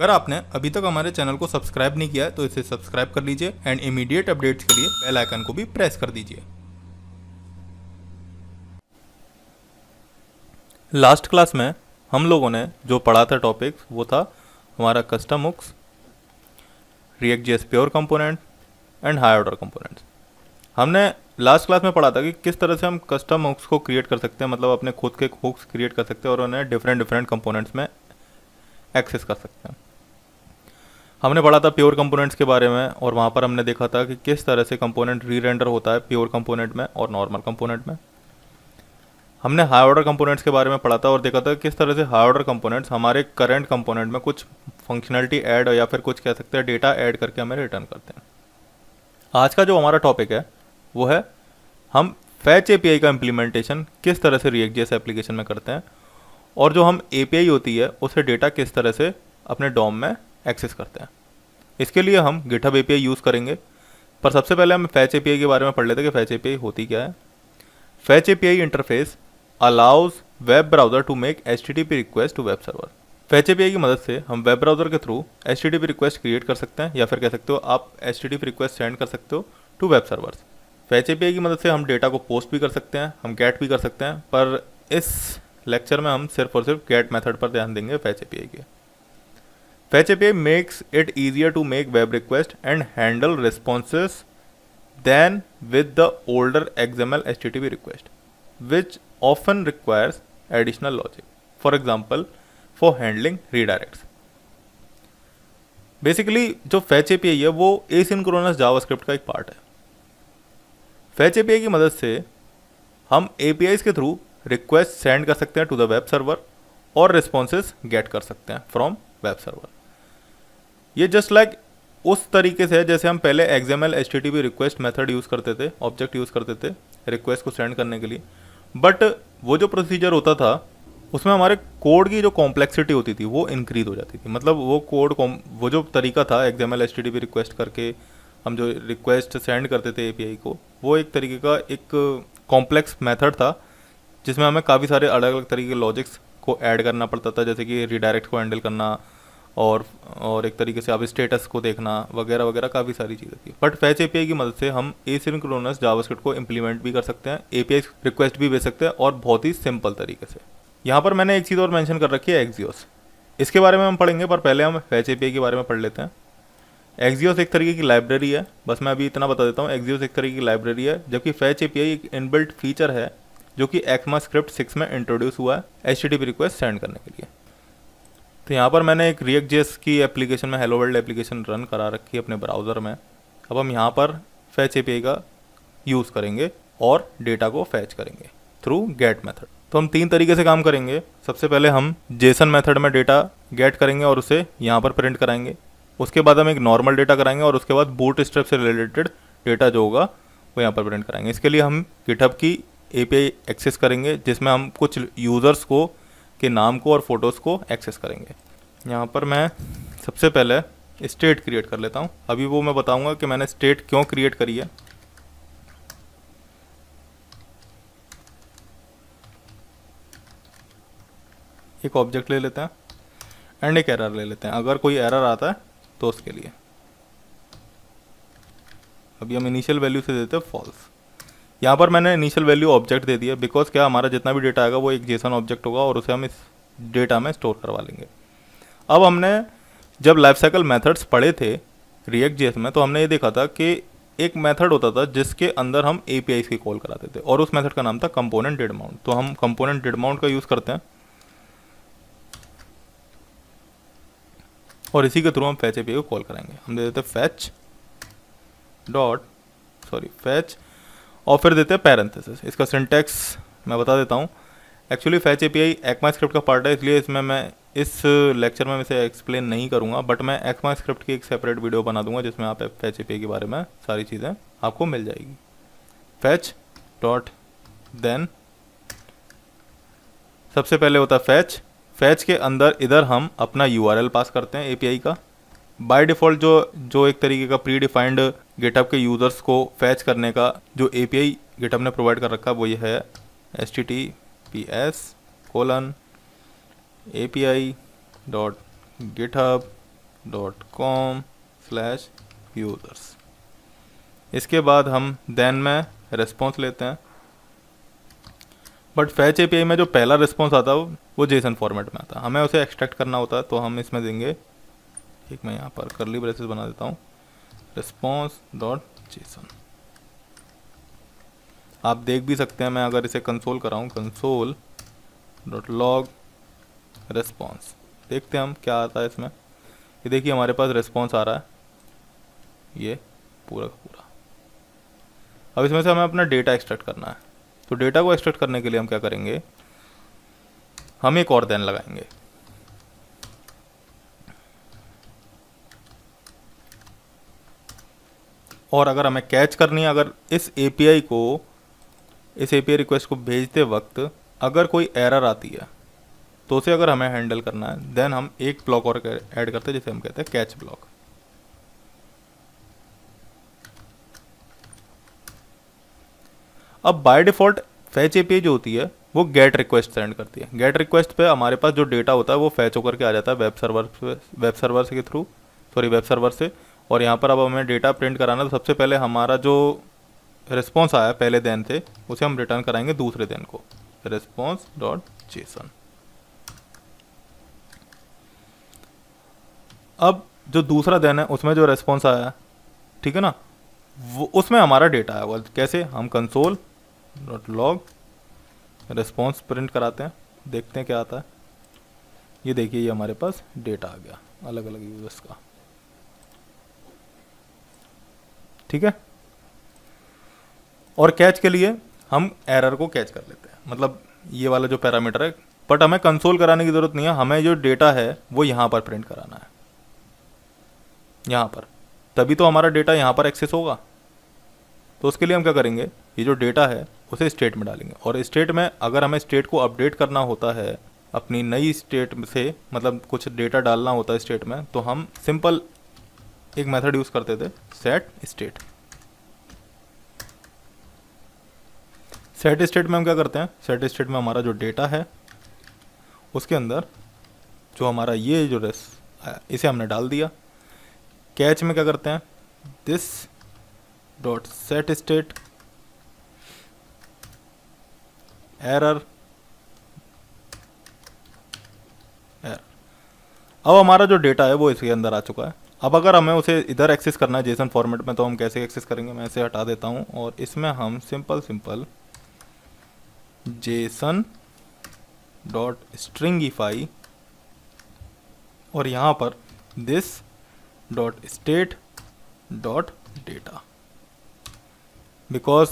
अगर आपने अभी तक हमारे चैनल को सब्सक्राइब नहीं किया है तो इसे सब्सक्राइब कर लीजिए एंड इमीडिएट अपडेट्स के लिए बेल आइकन को भी प्रेस कर दीजिए। लास्ट क्लास में हम लोगों ने जो पढ़ा था टॉपिक वो था हमारा custom hooks, React.js pure component and high order components. हमने लास्ट क्लास में पढ़ा था कि किस तरह से हम कस्टम हुक्स को क्रिएट कर सकते हैं, मतलब अपने खुद के हुक्स क्रिएट कर सकते हैं और उन्हें डिफरेंट कंपोनेंट्स में एक्सेस कर सकते हैं। हमने पढ़ा था प्योर कंपोनेंट्स के बारे में और वहाँ पर हमने देखा था कि किस तरह से कंपोनेंट री रेंडर होता है प्योर कंपोनेंट में और नॉर्मल कंपोनेंट में। हमने हाई ऑर्डर कंपोनेंट्स के बारे में पढ़ा था और देखा था किस तरह से हाई ऑर्डर कंपोनेंट्स हमारे करंट कंपोनेंट में कुछ फंक्शनलिटी ऐड या फिर कुछ कह सकते हैं डेटा ऐड करके हमें रिटर्न करते हैं। आज का जो हमारा टॉपिक है वो है हम फैच एपीआई का इम्प्लीमेंटेशन किस तरह से React.js एप्लीकेशन में करते हैं और जो हम एपीआई होती है उसे डेटा किस तरह से अपने डॉम में एक्सेस करते हैं। इसके लिए हम गिटहब एपीआई यूज़ करेंगे, पर सबसे पहले हम फैच एपीआई के बारे में पढ़ लेते हैं कि फैच एपीआई होती क्या है। Fetch API interface allows web browser to make HTTP request to web server. Fetch API की मदद से हम वेब ब्राउज़र के थ्रू HTTP रिक्वेस्ट क्रिएट कर सकते हैं या फिर कह सकते हो आप HTTP रिक्वेस्ट सेंड कर सकते हो to web servers. Fetch API की मदद से हम डेटा को पोस्ट भी कर सकते हैं, हम गेट भी कर सकते हैं, पर इस लेक्चर में हम सिर्फ और सिर्फ गेट मेथड पर ध्यान देंगे फैच एपीआई के। Fetch API makes it easier to make web requests and handle responses than with the older XML HTTP request, which often requires additional logic. For example, for handling redirects. Basically, जो Fetch API है वो asynchronous JavaScript का एक part है। Fetch API की मदद से हम APIs के थ्रू रिक्वेस्ट सेंड कर सकते हैं टू द वेब सर्वर और रिस्पॉन्सेज गेट कर सकते हैं फ्रॉम वेब सर्वर। ये जस्ट लाइक उस तरीके से है जैसे हम पहले XML HTTP request method use करते थे, ऑब्जेक्ट यूज़ करते थे रिक्वेस्ट को सेंड करने के लिए, बट वो जो प्रोसीजर होता था उसमें हमारे कोड की जो कॉम्प्लेक्सिटी होती थी वो इंक्रीज हो जाती थी। मतलब वो जो तरीका था XML HTTP रिक्वेस्ट करके हम जो रिक्वेस्ट सेंड करते थे API को, वो एक तरीके का एक कॉम्प्लेक्स मेथड था जिसमें हमें काफ़ी सारे अलग अलग तरीके के लॉजिक्स को ऐड करना पड़ता था, जैसे कि रिडायरेक्ट को हैंडल करना और एक तरीके से आप स्टेटस को देखना वगैरह वगैरह काफ़ी सारी चीज़ें थी। बट फैच एपीआई की मदद से हम एसिंक्रोनस जावास्क्रिप्ट को इम्प्लीमेंट भी कर सकते हैं, एपीआई रिक्वेस्ट भी भेज सकते हैं और बहुत ही सिंपल तरीके से। यहाँ पर मैंने एक चीज़ और मेंशन कर रखी है, Axios। इसके बारे में हम पढ़ेंगे, पर पहले हम फैच एपीआई के बारे में पढ़ लेते हैं। Axios एक तरीके की लाइब्रेरी है, बस मैं अभी इतना बता देता हूँ। Axios एक तरीके की लाइब्रेरी है, जबकि फैच एपीआई एक इनबिल्ट फीचर है जो कि ECMAScript 6 में इंट्रोड्यूस हुआ है HTTP रिक्वेस्ट सेंड करने के लिए। तो यहाँ पर मैंने एक React.js की एप्लीकेशन में हेलो वर्ल्ड एप्लीकेशन रन करा रखी है अपने ब्राउज़र में। अब हम यहाँ पर फैच एपीआई का यूज़ करेंगे और डेटा को फैच करेंगे थ्रू गेट मेथड। तो हम 3 तरीके से काम करेंगे। सबसे पहले हम जेसन मेथड में डेटा गेट करेंगे और उसे यहाँ पर प्रिंट कराएंगे। उसके बाद हम एक नॉर्मल डेटा कराएंगे और उसके बाद बूटस्ट्रैप से रिलेटेड डेटा जो होगा वो यहाँ पर प्रिंट कराएंगे। इसके लिए हम गिटहब की एपीआई एक्सेस करेंगे जिसमें हम कुछ यूज़र्स को के नाम को और फोटोज़ को एक्सेस करेंगे। यहाँ पर मैं सबसे पहले स्टेट क्रिएट कर लेता हूँ। अभी वो मैं बताऊँगा कि मैंने स्टेट क्यों क्रिएट करी है। एक ऑब्जेक्ट ले लेते हैं एंड एक एरर ले लेते हैं। अगर कोई एरर आता है तो उसके लिए अभी हम इनिशियल वैल्यू से देते हैं फॉल्स। यहाँ पर मैंने इनिशियल वैल्यू ऑब्जेक्ट दे दिया, बिकॉज क्या हमारा जितना भी डेटा आएगा वो एक जेसन ऑब्जेक्ट होगा और उसे हम इस डेटा में स्टोर करवा लेंगे। अब हमने जब लाइफ साइकिल मेथड्स पढ़े थे React.js में, तो हमने ये देखा था कि एक मेथड होता था जिसके अंदर हम APIs की कॉल कराते थे और उस मेथड का नाम था कंपोनेंट डेड माउंट। तो हम कंपोनेंट डेड माउंट का यूज़ करते हैं और इसी के थ्रू हम फैच एपीआई को कॉल कराएंगे। हम दे देते फैच और फिर देते हैं पैरेंथेसिस। इसका सिंटैक्स मैं बता देता हूँ। एक्चुअली फैच एपीआई ECMAScript का पार्ट है, इसलिए इसमें मैं इस लेक्चर में इसे एक्सप्लेन नहीं करूँगा, बट मैं ECMAScript की एक सेपरेट वीडियो बना दूंगा जिसमें आप फैच एपीआई के बारे में सारी चीज़ें आपको मिल जाएगी। फैच डॉट देन सबसे पहले होता है फैच के अंदर इधर हम अपना URL पास करते हैं एपीआई का। बाय डिफ़ॉल्ट जो एक तरीके का प्री डिफाइंड गिटहब के यूज़र्स को फैच करने का जो एपीआई गिटहब ने प्रोवाइड कर रखा है वो ये है https://api.github fetch.com/users। इसके बाद हम देन में रिस्पॉन्स लेते हैं, बट फैच एपीआई में जो पहला रिस्पॉन्स आता है वो जेसन फॉर्मेट में आता है, हमें उसे एक्सट्रैक्ट करना होता है। तो हम इसमें देंगे, एक मैं यहाँ पर कर्ली ब्रेसेस बना देता हूँ, response.json। आप देख भी सकते हैं, मैं अगर इसे कंसोल कराऊँ, console.log response, देखते हैं हम क्या आता है इसमें। ये देखिए हमारे पास रिस्पॉन्स आ रहा है, ये पूरा का पूरा। अब इसमें से हमें अपना डेटा एक्सट्रैक्ट करना है। तो डेटा को एक्सट्रैक्ट करने के लिए हम क्या करेंगे, हम एक और देन लगाएंगे। और अगर हमें कैच करनी है, अगर इस एपीआई रिक्वेस्ट को भेजते वक्त अगर कोई एरर आती है तो उसे अगर हमें हैंडल करना है, देन हम एक ब्लॉक और ऐड करते हैं जिसे हम कहते हैं कैच ब्लॉक। अब बाय डिफॉल्ट फैच एपीआई जो होती है वो गेट रिक्वेस्ट सेंड करती है। गेट रिक्वेस्ट पे हमारे पास जो डेटा होता है वो फैच होकर के आ जाता है वेब सर्वर के थ्रू, वेब सर्वर से। और यहाँ पर अब हमें डेटा प्रिंट कराना, तो सबसे पहले हमारा जो रिस्पॉन्स आया पहले देन से उसे हम रिटर्न कराएंगे दूसरे देन को, response.json। अब जो दूसरा देन है उसमें जो रिस्पॉन्स आया, ठीक है ना, वो उसमें हमारा डेटा है। वो कैसे, हम console.log रिस्पॉन्स प्रिंट कराते हैं, देखते हैं क्या आता है। ये देखिए, ये हमारे पास डेटा आ गया अलग अलग यूजर्स का, ठीक है। और कैच के लिए हम एरर को कैच कर लेते हैं, मतलब ये वाला जो पैरामीटर है, बट हमें कंसोल कराने की ज़रूरत नहीं है, हमें जो डेटा है वो यहाँ पर प्रिंट कराना है, यहाँ पर, तभी तो हमारा डेटा यहाँ पर एक्सेस होगा। तो उसके लिए हम क्या करेंगे, ये जो डेटा है उसे स्टेट में डालेंगे। और स्टेट में अगर हमें स्टेट को अपडेट करना होता है अपनी नई स्टेट से, मतलब कुछ डेटा डालना होता है स्टेट में, तो हम सिंपल एक मेथड यूज़ करते थे, सेट स्टेट। सेट स्टेट में हम क्या करते हैं, सेट स्टेट में हमारा जो डेटा है उसके अंदर जो हमारा ये जो इसे हमने डाल दिया। कैच में क्या करते हैं, this dot set state error. अब हमारा जो डेटा है वो इसके अंदर आ चुका है। अब अगर हमें उसे इधर एक्सेस करना है जेसन फॉर्मेट में, तो हम कैसे एक्सेस करेंगे, मैं इसे हटा देता हूँ और इसमें हम सिंपल जेसन डॉट स्ट्रिंगिफाई और यहाँ पर this dot state dot data, because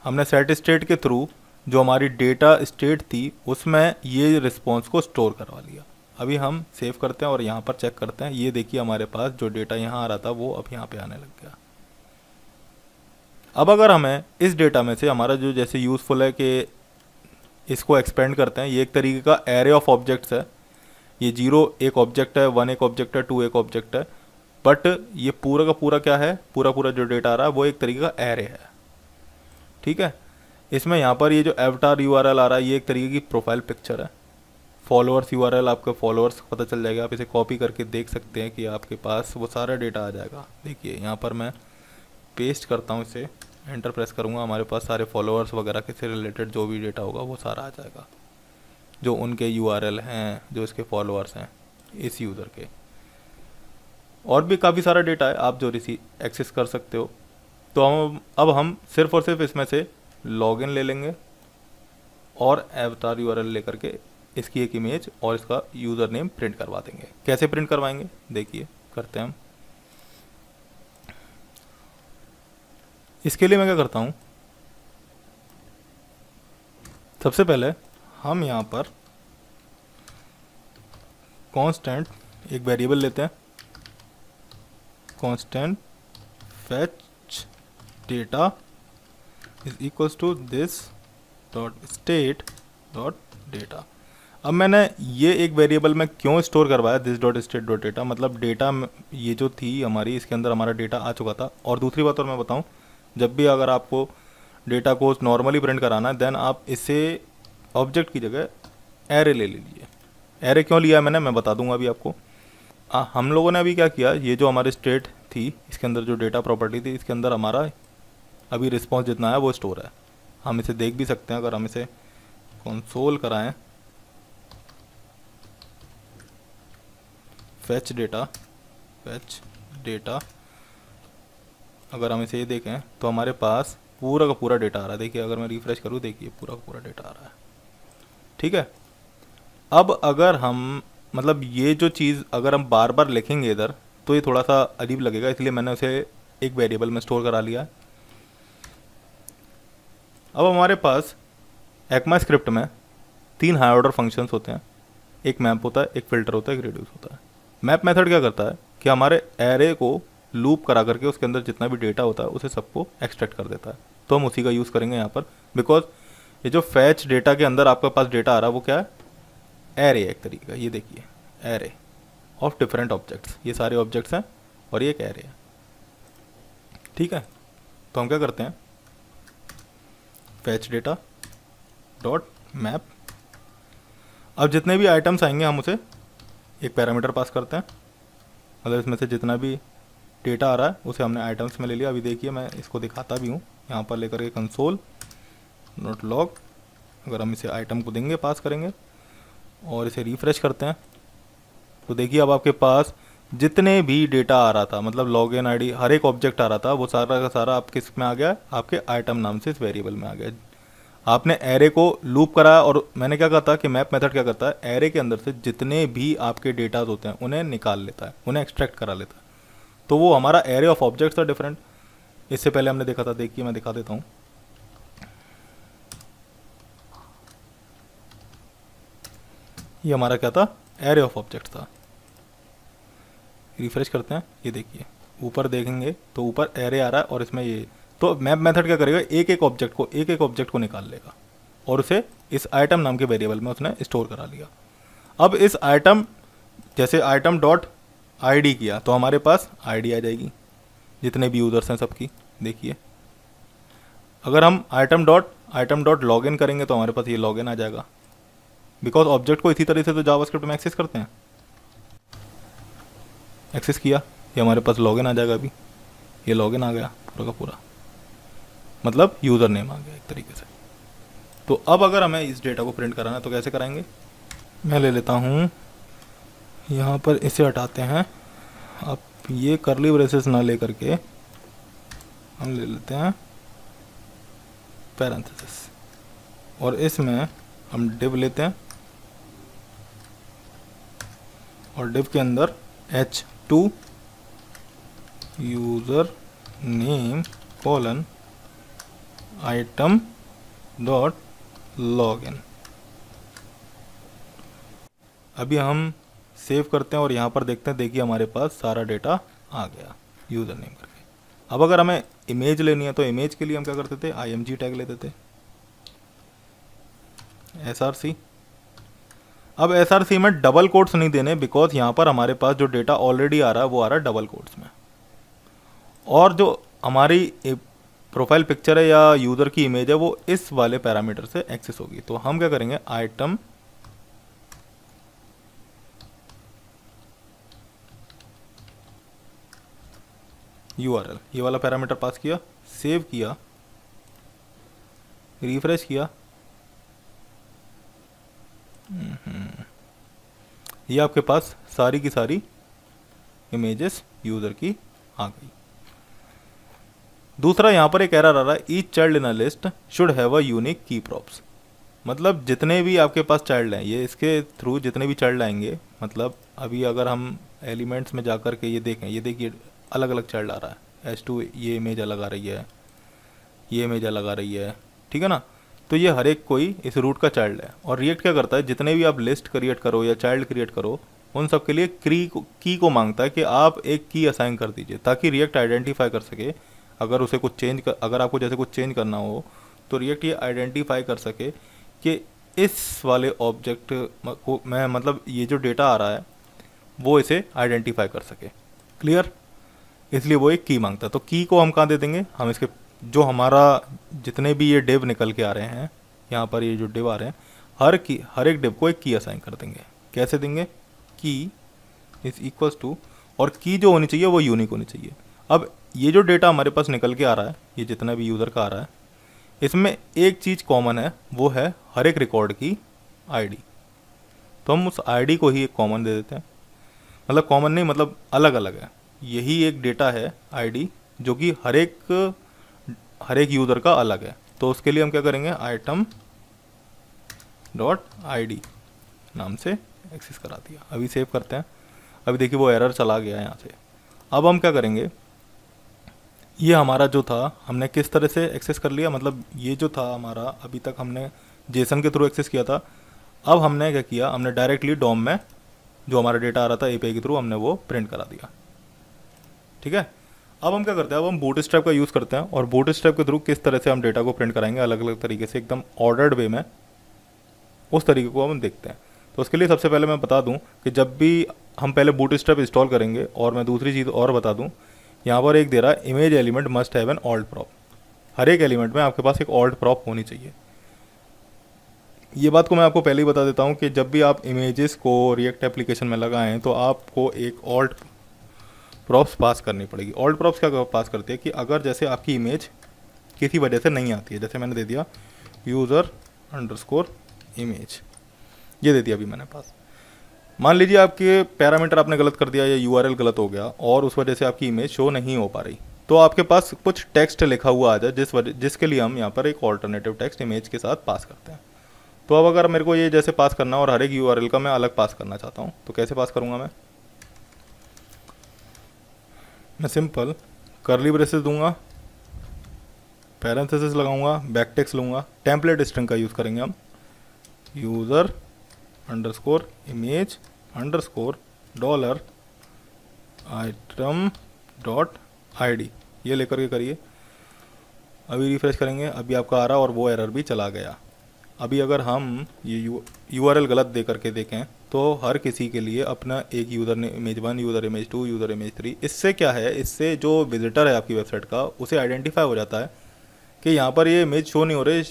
हमने सेट स्टेट के थ्रू जो हमारी डेटा स्टेट थी उसमें ये रिस्पॉन्स को स्टोर करवा लिया। अभी हम सेव करते हैं और यहाँ पर चेक करते हैं, ये देखिए हमारे पास जो डेटा यहाँ आ रहा था वो अब यहाँ पे आने लग गया। अब अगर हमें इस डेटा में से हमारा जो जैसे यूज़फुल है कि इसको एक्सपेंड करते हैं, ये एक तरीके का एरे ऑफ ऑब्जेक्ट्स है, ये 0 एक ऑब्जेक्ट है, 1 एक ऑब्जेक्ट है, 2 एक ऑब्जेक्ट है, बट ये पूरा का पूरा क्या है, पूरा जो डेटा आ रहा है वो एक तरीके का एरे है, ठीक है। इसमें यहाँ पर ये जो एवटार यूआरएल आ रहा है ये एक तरीके की प्रोफाइल पिक्चर है। फॉलोअर्स यूआरएल, आपके फॉलोअर्स पता चल जाएगा, आप इसे कॉपी करके देख सकते हैं कि आपके पास वो सारा डेटा आ जाएगा। देखिए यहाँ पर मैं पेस्ट करता हूँ, इसे एंटर प्रेस करूँगा, हमारे पास सारे फॉलोअर्स वगैरह के से रिलेटेड जो भी डेटा होगा वो सारा आ जाएगा, जो उनके यूआरएल हैं, जो इसके फॉलोअर्स हैं इस यूज़र के। और भी काफ़ी सारा डेटा है आप जो एक्सेस कर सकते हो। तो हम सिर्फ और सिर्फ इसमें से लॉगिन ले लेंगे और एवटार यूआरएल लेकर के इसकी एक इमेज और इसका यूज़र नेम प्रिंट करवा देंगे। कैसे प्रिंट करवाएंगे देखिए, करते हैं हम। इसके लिए मैं क्या करता हूँ, सबसे पहले हम यहाँ पर कांस्टेंट एक वेरिएबल लेते हैं, constant fetch data is equals to this dot state dot data। अब मैंने ये एक वेरिएबल में क्यों स्टोर करवाया this dot state dot data, मतलब डेटा ये जो थी हमारी, इसके अंदर हमारा डेटा आ चुका था। और दूसरी बात और मैं बताऊँ, जब भी अगर आपको डेटा को नॉर्मली प्रिंट कराना है, देन आप इसे ऑब्जेक्ट की जगह एरे ले लीजिए। एरे क्यों लिया है मैंने, मैं बता दूंगा अभी आपको। हम लोगों ने अभी क्या किया, ये जो हमारे स्टेट थी इसके अंदर जो डेटा प्रॉपर्टी थी इसके अंदर हमारा अभी रिस्पॉन्स जितना है वो स्टोर है। हम इसे देख भी सकते हैं, अगर हम इसे कंसोल कराएं, फैच डेटा, अगर हम इसे ये देखें तो हमारे पास पूरा का पूरा डेटा आ रहा है। देखिए अगर मैं रिफ़्रेश करूँ, देखिए पूरा का पूरा डेटा आ रहा है। ठीक है, अब अगर हम मतलब ये जो चीज़ अगर हम बार बार लिखेंगे इधर तो ये थोड़ा सा अजीब लगेगा, इसलिए मैंने उसे एक वेरिएबल में स्टोर करा लिया है। अब हमारे पास एक्मा स्क्रिप्ट में 3 हाई ऑर्डर फंक्शंस होते हैं, एक मैप होता है, एक फ़िल्टर होता है, एक रिड्यूस होता है। मैप मेथड क्या करता है कि हमारे एरे को लूप करा करके उसके अंदर जितना भी डेटा होता है उसे सबको एक्सट्रैक्ट कर देता है। तो हम उसी का यूज़ करेंगे यहाँ पर, बिकॉज ये जो फैच डेटा के अंदर आपके पास डेटा आ रहा है वो क्या है, एरे है एक तरीके का। ये देखिए एरे ऑफ डिफरेंट ऑब्जेक्ट्स, ये सारे ऑब्जेक्ट्स हैं और ये एक एरे है। ठीक है, तो हम क्या करते हैं, फैच डेटा डॉट मैप, अब जितने भी आइटम्स आएंगे हम उसे एक पैरामीटर पास करते हैं, मतलब इसमें से जितना भी डेटा आ रहा है उसे हमने आइटम्स में ले लिया। अभी देखिए मैं इसको दिखाता भी हूँ, यहाँ पर लेकर के कंसोल नोट लॉग, अगर हम इसे आइटम को देंगे पास करेंगे और इसे रिफ़्रेश करते हैं तो देखिए अब आपके पास जितने भी डेटा आ रहा था, मतलब लॉगिन आईडी हर एक ऑब्जेक्ट आ रहा था, वो सारा का सारा आप किस में आ गया, आपके आइटम नाम से इस वेरिएबल में आ गया। आपने एरे को लूप करा और मैंने क्या कहा था कि मैप मेथड क्या करता है, एरे के अंदर से जितने भी आपके डेटाज होते हैं उन्हें निकाल लेता है, उन्हें एक्सट्रैक्ट करा लेता है। तो वो हमारा एरे ऑफ ऑब्जेक्ट्स था डिफरेंट, इससे पहले हमने देखा था। देखिए मैं दिखा देता हूँ, ये हमारा क्या था, एरे ऑफ ऑब्जेक्ट था। रिफ्रेश करते हैं, ये देखिए ऊपर देखेंगे तो ऊपर एरे आ रहा है और इसमें ये, तो मैप मेथड क्या करेगा, एक एक ऑब्जेक्ट को निकाल लेगा और उसे इस आइटम नाम के वेरिएबल में उसने स्टोर करा लिया। अब इस आइटम, जैसे आइटम डॉट आईडी किया तो हमारे पास आईडी आ जाएगी जितने भी यूज़र्स हैं सबकी। देखिए अगर हम आइटम डॉट लॉगिन करेंगे तो हमारे पास ये लॉगिन आ जाएगा, बिकॉज ऑब्जेक्ट को इसी तरह से तो जावास्क्रिप्ट में एक्सेस करते हैं। एक्सेस किया, ये हमारे पास लॉगिन आ जाएगा। अभी ये लॉगिन आ गया पूरा का पूरा, मतलब यूज़र नेम आ गया एक तरीके से। तो अब अगर हमें इस डेटा को प्रिंट कराना है तो कैसे कराएंगे, मैं ले लेता हूँ यहाँ पर, इसे हटाते हैं। अब ये कर्ली ब्रेसेस ना ले करके हम ले लेते हैं पैरेंथेसिस और इसमें हम डिव लेते हैं और डिव के अंदर h2 user name colon item dot login. अभी हम सेव करते हैं और यहाँ पर देखते हैं, देखिए हमारे पास सारा डेटा आ गया यूज़र नेम करके। अब अगर हमें इमेज लेनी है तो इमेज के लिए हम क्या करते थे, img टैग लेते थे, src। अब src में डबल कोट्स नहीं देने, बिकॉज यहाँ पर हमारे पास जो डेटा ऑलरेडी आ रहा है वो आ रहा है डबल कोट्स में, और जो हमारी प्रोफाइल पिक्चर है या यूज़र की इमेज है वो इस वाले पैरामीटर से एक्सेस होगी। तो हम क्या करेंगे, आइटम URL, ये वाला पैरामीटर पास किया, सेव किया, रिफ्रेश किया, ये आपके पास सारी की सारी इमेजेस यूज़र की आ गई। दूसरा यहाँ पर एक एरर आ रहा है, each child in a list should have a unique की प्रॉप्स, मतलब जितने भी आपके पास चाइल्ड हैं, ये इसके थ्रू जितने भी चाइल्ड आएंगे, मतलब अभी अगर हम एलिमेंट्स में जाकर के ये देखें, ये देखिए अलग अलग चाइल्ड आ रहा है, h2 ये इमेज अलग आ रही है, ये इमेज अलग आ रही है, ठीक है ना। तो ये हर एक कोई इस रूट का चाइल्ड है। और रिएक्ट क्या करता है, जितने भी आप लिस्ट क्रिएट करो या चाइल्ड क्रिएट करो उन सब के लिए की को मांगता है कि आप एक की असाइन कर दीजिए, ताकि रिएक्ट आइडेंटिफाई कर सके अगर उसे कुछ अगर आपको जैसे कुछ चेंज करना हो तो रिएक्ट ये आइडेंटिफाई कर सके कि इस वाले ऑब्जेक्ट को मैं, मतलब ये जो डेटा आ रहा है वो इसे आइडेंटिफाई कर सके। क्लियर, इसलिए वो एक की मांगता है। तो की को हम कहाँ दे देंगे, हम इसके जो हमारा जितने भी ये डिव निकल के आ रहे हैं, यहाँ पर ये जो डिव आ रहे हैं, हर एक डिव को एक की असाइन कर देंगे। कैसे देंगे, की इज इक्वल्स टू, और की जो होनी चाहिए वो यूनिक होनी चाहिए। अब ये जो डेटा हमारे पास निकल के आ रहा है, ये जितना भी यूज़र का आ रहा है, इसमें एक चीज़ कॉमन है, वो है हर एक रिकॉर्ड की आईडी। तो हम उस आईडी को ही एक कॉमन दे देते हैं, मतलब कॉमन नहीं, मतलब अलग अलग है। यही एक डेटा है आईडी, जो कि हर एक यूज़र का अलग है। तो उसके लिए हम क्या करेंगे, आइटम डॉट आईडी नाम से एक्सेस करा दिया। अभी सेव करते हैं। अभी देखिए वो एरर चला गया यहाँ से। अब हम क्या करेंगे, ये हमारा जो था हमने किस तरह से एक्सेस कर लिया, मतलब ये जो था हमारा अभी तक हमने जेसन के थ्रू एक्सेस किया था। अब हमने क्या किया, हमने डायरेक्टली डॉम में जो हमारा डेटा आ रहा था एपीआई के थ्रू, हमने वो प्रिंट करा दिया। ठीक है, अब हम क्या करते हैं, अब हम बूटस्ट्रैप का यूज़ करते हैं, और बूटस्ट्रैप के थ्रू किस तरह से हम डेटा को प्रिंट कराएंगे अलग अलग तरीके से, एकदम ऑर्डर्ड वे में, उस तरीके को हम देखते हैं। तो उसके लिए सबसे पहले मैं बता दूं कि जब भी हम पहले बूटस्ट्रैप इंस्टॉल करेंगे, और मैं दूसरी चीज़ और बता दूं, यहाँ पर एक दे रहा है image element must have an alt prop. हर एक एलिमेंट में आपके पास एक ऑल्ट प्रॉप होनी चाहिए। ये बात को मैं आपको पहले ही बता देता हूँ कि जब भी आप इमेजेस को रिएक्ट एप्लीकेशन में लगाएं तो आपको एक ऑल्ट प्रॉप्स पास करनी पड़ेगी। ऑल्ट प्रॉप्स क्या पास करती है कि अगर जैसे आपकी इमेज किसी वजह से नहीं आती है, जैसे मैंने दे दिया यूज़र अंडरस्कोर इमेज, ये दे दिया अभी मैंने पास। मान लीजिए आपके पैरामीटर आपने गलत कर दिया या यूआरएल गलत हो गया और उस वजह से आपकी इमेज शो नहीं हो पा रही, तो आपके पास कुछ टेक्स्ट लिखा हुआ आ जाए जिसके लिए हम यहाँ पर एक ऑल्टरनेटिव टेक्स्ट इमेज के साथ पास करते हैं। तो अब अगर मेरे को ये जैसे पास करना और हर एक यूआरएल का मैं अलग पास करना चाहता हूँ, तो कैसे पास करूँगा मैं सिंपल कर्ली ब्रेसेस दूंगा, पैरेंथेसिस लगाऊंगा, बैकटेक्स्ट लूँगा, टेम्पलेट स्ट्रिंग का यूज़ करेंगे हम, user underscore image underscore dollar item dot ID, ये लेकर के करिए। अभी रिफ्रेश करेंगे, अभी आपका आ रहा और वो एरर भी चला गया। अभी अगर हम ये यूआरएल गलत दे करके देखें तो हर किसी के लिए अपना एक यूज़र ने image 1, user image 2, user image 3, इससे क्या है, इससे जो विजिटर है आपकी वेबसाइट का उसे आइडेंटिफाई हो जाता है कि यहाँ पर ये इमेज शो नहीं हो रही,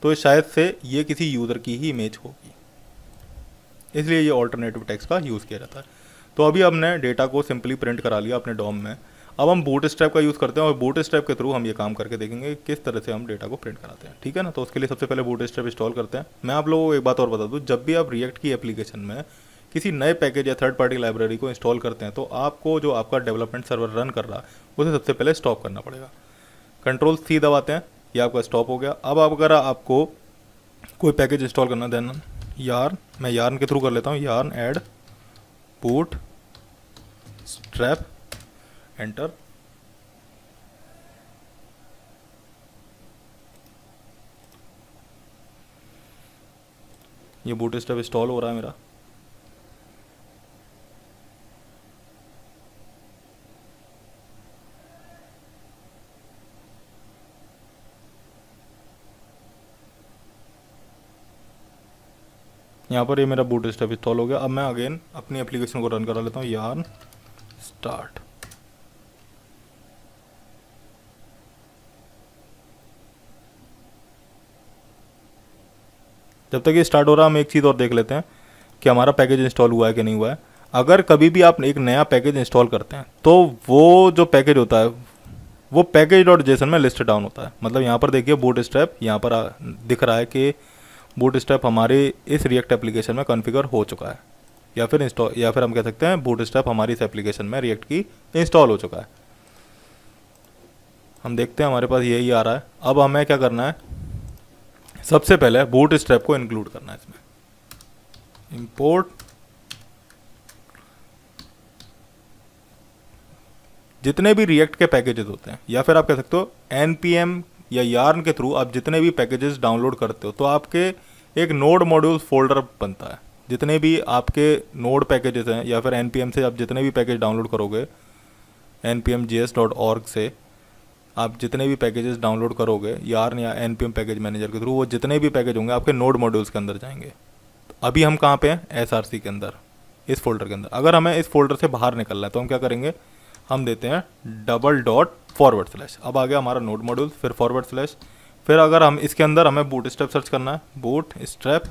तो शायद से ये किसी यूज़र की ही इमेज होगी, इसलिए ये ऑल्टरनेटिव टेक्स्ट का यूज़ किया जाता है। तो अभी हमने डेटा को सिंपली प्रिंट करा लिया अपने डॉम में। अब हम बूटस्ट्रैप का यूज़ करते हैं और बूटस्ट्रैप के थ्रू हम ये काम करके देखेंगे किस तरह से हम डेटा को प्रिंट कराते हैं। ठीक है ना, तो उसके लिए सबसे पहले बूटस्ट्रैप इंस्टॉल करते हैं। मैं आप लोगों को एक बात और बता दूं, जब भी आप रिएक्ट की एप्लीकेशन में किसी नए पैकेज या थर्ड पार्टी लाइब्रेरी को इंस्टॉल करते हैं तो आपको जो आपका डेवलपमेंट सर्वर रन कर रहा है उसे सबसे पहले स्टॉप करना पड़ेगा। Ctrl+C दबाते हैं, ये आपका स्टॉप हो गया। अब अगर आपको कोई पैकेज इंस्टॉल करना देन यार्न, मैं यार्न के थ्रू कर लेता हूँ, yarn add boot strap, enter. ये बूटस्ट्रैप इंस्टॉल हो रहा है मेरा। यहाँ पर ये मेरा बूटस्ट्रैप इंस्टॉल हो गया। अब मैं अगेन अपनी एप्लीकेशन को रन करा लेता हूँ, यार्न स्टार्ट। जब तक ये स्टार्ट हो रहा है हम एक चीज़ और देख लेते हैं कि हमारा पैकेज इंस्टॉल हुआ है कि नहीं हुआ है। अगर कभी भी आप एक नया पैकेज इंस्टॉल करते हैं तो वो जो पैकेज होता है वो पैकेज डॉट जेसन में लिस्ट डाउन होता है। मतलब यहाँ पर देखिए बूटस्ट्रैप यहाँ पर दिख रहा है कि बूटस्ट्रैप हमारे इस रिएक्ट एप्लीकेशन में कॉन्फ़िगर हो चुका है, या फिर हम कह सकते हैं बूटस्ट्रैप हमारी इस एप्लीकेशन में रिएक्ट की इंस्टॉल हो चुका है। हम देखते हैं हमारे पास यही आ रहा है। अब हमें क्या करना है, सबसे पहले बूटस्ट्रैप को इंक्लूड करना है इसमें। इंपोर्ट जितने भी रिएक्ट के पैकेजेस होते हैं, या फिर आप कह सकते हो npm या यार्न के थ्रू आप जितने भी पैकेजेस डाउनलोड करते हो तो आपके एक नोड मॉड्यूल्स फोल्डर बनता है। जितने भी आपके नोड पैकेजेस हैं या फिर npm से आप जितने भी पैकेज डाउनलोड करोगे, npmjs.org से आप जितने भी पैकेजेस डाउनलोड करोगे यार्न या npm पैकेज मैनेजर के थ्रू, वो जितने भी पैकेज होंगे आपके नोड मॉड्यूल्स के अंदर जाएंगे। अभी हम कहाँ पे हैं, src के अंदर, इस फोल्डर के अंदर। अगर हमें इस फोल्डर से बाहर निकलना है तो हम क्या करेंगे, हम देते हैं $/। अब आ गया हमारा नोड मॉड्यूल, फिर /, फिर अगर हम इसके अंदर हमें बूटस्ट्रैप सर्च करना है, बूटस्ट्रैप,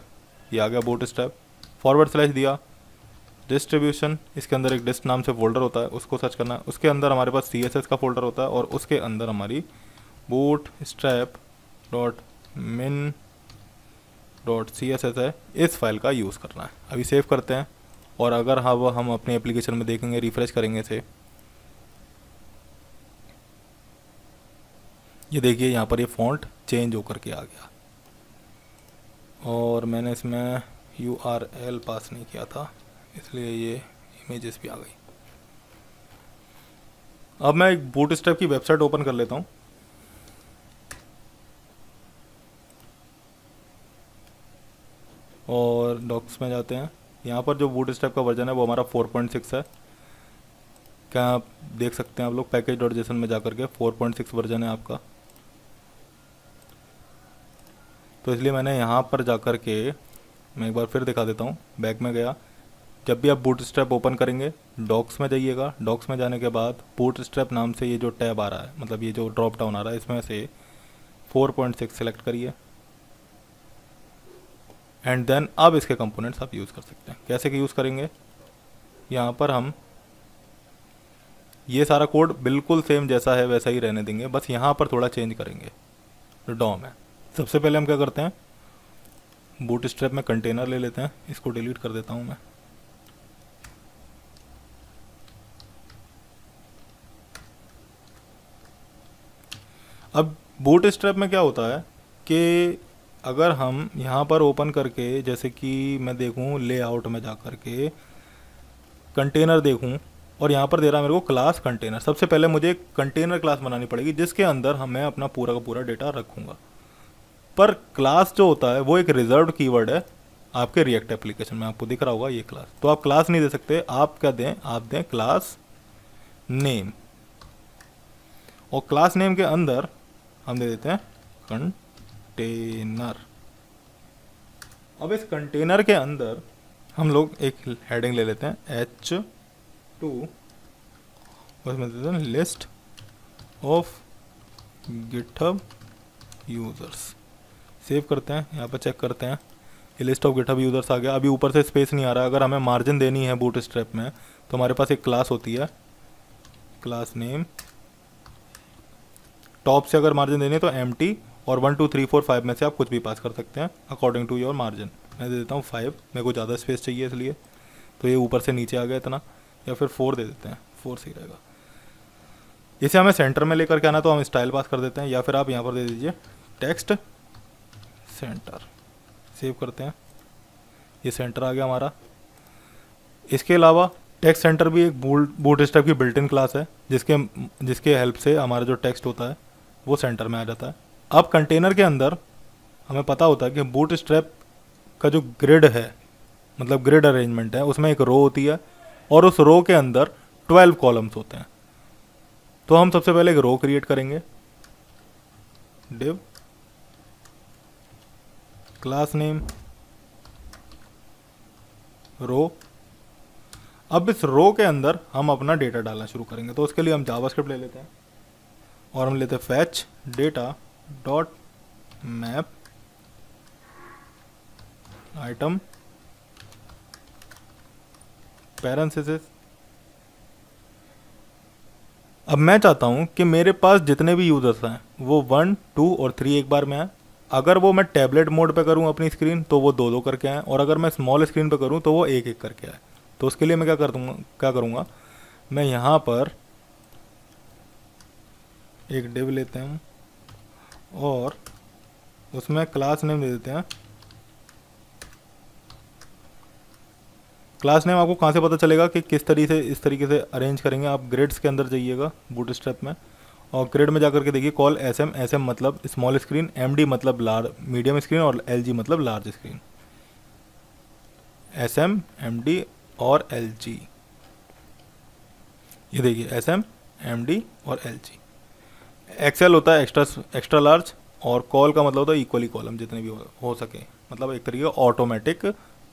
ये आ गया बूटस्ट्रैप, // दिया, डिस्ट्रीब्यूशन, इसके अंदर एक डिस्ट नाम से फोल्डर होता है, उसको सर्च करना है। उसके अंदर हमारे पास CSS का फोल्डर होता है और उसके अंदर हमारी bootstrap.min.css है, इस फाइल का यूज़ करना है। अभी सेव करते हैं और अगर हम अपने एप्लीकेशन में देखेंगे, रिफ्रेश करेंगे इसे, ये देखिए यहाँ पर ये फ़ॉन्ट चेंज होकर के आ गया और मैंने इसमें URL पास नहीं किया था, इसलिए ये इमेजेस भी आ गई। अब मैं एक बूटस्ट्रैप की वेबसाइट ओपन कर लेता हूँ और डॉक्स में जाते हैं। यहाँ पर जो बूटस्ट्रैप का वर्जन है वो हमारा 4.6 है। क्या आप देख सकते हैं आप लोग package.json में जाकर के 4.6 वर्जन है आपका। तो इसलिए मैंने यहाँ पर जाकर के, मैं एक बार फिर दिखा देता हूँ, बैक में गया। जब भी आप बूटस्ट्रैप ओपन करेंगे डॉक्स में जाइएगा। डॉक्स में जाने के बाद बूटस्ट्रैप नाम से ये जो टैब आ रहा है, मतलब ये जो ड्रॉप डाउन आ रहा है, इसमें से 4.6 सेलेक्ट करिए एंड देन अब इसके कंपोनेंट्स आप यूज़ कर सकते हैं। कैसे यूज़ करेंगे, यहाँ पर हम ये सारा कोड बिल्कुल सेम जैसा है वैसा ही रहने देंगे, बस यहाँ पर थोड़ा चेंज करेंगे जो डॉम है। सबसे पहले हम क्या करते हैं, बूटस्ट्रैप में कंटेनर ले लेते हैं, इसको डिलीट कर देता हूँ मैं। अब बूटस्ट्रैप में क्या होता है कि अगर हम यहाँ पर ओपन करके, जैसे कि मैं देखूँ लेआउट में जा कर के कंटेनर देखूँ और यहाँ पर दे रहा है मेरे को क्लास कंटेनर। सबसे पहले मुझे एक कंटेनर क्लास बनानी पड़ेगी जिसके अंदर मैं अपना पूरा का पूरा डेटा रखूँगा। पर क्लास जो होता है वो एक रिजर्व्ड कीवर्ड है आपके रिएक्ट एप्लीकेशन में, आपको दिख रहा होगा ये क्लास। तो आप क्लास नहीं दे सकते, आप क्या दें, आप दें क्लास नेम, और क्लास नेम के अंदर हम दे देते हैं कंटेनर। अब इस कंटेनर के अंदर हम लोग एक हेडिंग ले लेते हैं H2, उसमें देते हैं list of GitHub users. Save करते हैं, यहाँ पर चेक करते हैं, ये लिस्ट ऑफ गिटहब यूज़र्स आ गया। अभी ऊपर से स्पेस नहीं आ रहा है। अगर हमें मार्जिन देनी है बूटस्ट्रैप में तो हमारे पास एक क्लास होती है क्लास नेम, टॉप से अगर मार्जिन देनी है तो एम्प्टी, और 1 2 3 4 5 में से आप कुछ भी पास कर सकते हैं अकॉर्डिंग टू योर मार्जिन। मैं दे देता हूँ 5, मेरे को ज़्यादा स्पेस चाहिए इसलिए, तो ये ऊपर से नीचे आ गया इतना, या फिर 4 दे देते हैं, 4 सही रहेगा। इसे हमें सेंटर में लेकर के आना तो हम स्टाइल पास कर देते हैं, या फिर आप यहाँ पर दे दीजिए टेक्स्ट सेंटर। सेव करते हैं, ये सेंटर आ गया हमारा। इसके अलावा टेक्स्ट सेंटर भी एक बूटस्ट्रैप की बिल्ट इन क्लास है जिसके हेल्प से हमारा जो टेक्स्ट होता है वो सेंटर में आ जाता है। अब कंटेनर के अंदर हमें पता होता है कि बूटस्ट्रैप का जो ग्रिड है, मतलब ग्रिड अरेंजमेंट है, उसमें एक रो होती है और उस रो के अंदर 12 कॉलम्स होते हैं। तो हम सबसे पहले एक रो क्रिएट करेंगे, डिव क्लास नेम रो। अब इस रो के अंदर हम अपना डेटा डालना शुरू करेंगे। तो उसके लिए हम जावास्क्रिप्ट ले लेते हैं और हम लेते हैं fetch data dot map item parenthesis. अब मैं चाहता हूं कि मेरे पास जितने भी यूजर्स हैं वो 1 2 और 3 एक बार में आए। अगर वो मैं टैबलेट मोड पे करूं अपनी स्क्रीन तो वो 2 2 करके आए, और अगर मैं स्मॉल स्क्रीन पे करूं तो वो 1 1 करके आए। तो उसके लिए मैं क्या करूंगा, मैं यहाँ पर एक डिव लेते हैं और उसमें क्लास नेम दे देते हैं। क्लास नेम आपको कहाँ से पता चलेगा कि किस तरीके से अरेंज करेंगे, आप ग्रिड्स के अंदर जाइएगा बूटस्ट्रैप में, और ग्रिड में जाकर के देखिए कॉल SM मतलब स्मॉल स्क्रीन, MD मतलब मीडियम स्क्रीन, और LG मतलब लार्ज स्क्रीन। SM MD और LG, ये देखिए SM MD और LG। एक्सेल होता है एक्स्ट्रा लार्ज, और कॉल का मतलब होता है इक्वली कॉलम जितने भी हो सके, मतलब एक तरीके का ऑटोमेटिक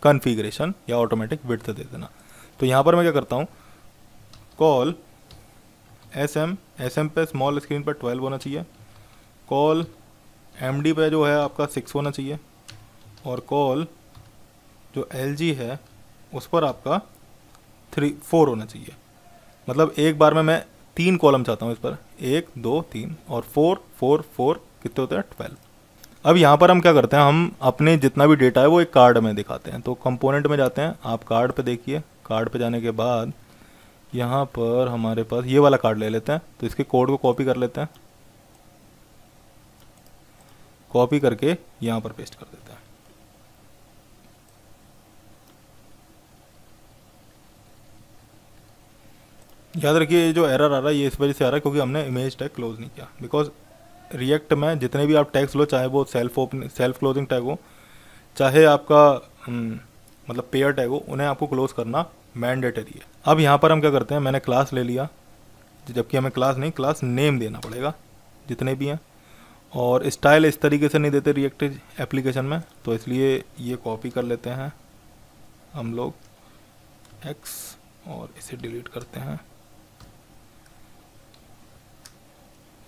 कॉन्फ़िगरेशन या ऑटोमेटिक विड्थ दे देना। तो यहाँ पर मैं क्या करता हूँ, कॉल SM पे स्मॉल स्क्रीन पर 12 होना चाहिए, कॉल MD पे जो है आपका 6 होना चाहिए, और कॉल जो LG है उस पर आपका 4 होना चाहिए। मतलब एक बार में मैं 3 कॉलम चाहता हूँ इस पर, 1 2 3 और 4 4 4 कितने होते हैं 12। अब यहाँ पर हम क्या करते हैं, हम अपने जितना भी डेटा है वो एक कार्ड में दिखाते हैं। तो कंपोनेंट में जाते हैं, आप कार्ड पे देखिए, कार्ड पे जाने के बाद यहाँ पर हमारे पास ये वाला कार्ड ले लेते हैं। तो इसके कोड को कॉपी कर लेते हैं, कॉपी करके यहाँ पर पेस्ट कर देते हैं। याद रखिए ये जो एरर आ रहा है ये इस वजह से आ रहा है क्योंकि हमने इमेज टैग क्लोज नहीं किया। बिकॉज रिएक्ट में जितने भी आप टैग्स लो, चाहे वो सेल्फ क्लोजिंग टैग हो, चाहे आपका मतलब पेयर टैग हो, उन्हें आपको क्लोज करना मैंडेटरी है। अब यहाँ पर हम क्या करते हैं, मैंने क्लास ले लिया, जबकि हमें क्लास नहीं, क्लास नेम देना पड़ेगा जितने भी हैं। और स्टाइल इस तरीके से नहीं देते रिएक्ट एप्लीकेशन में, तो इसलिए ये कॉपी कर लेते हैं हम लोग एक्स और इसे डिलीट करते हैं,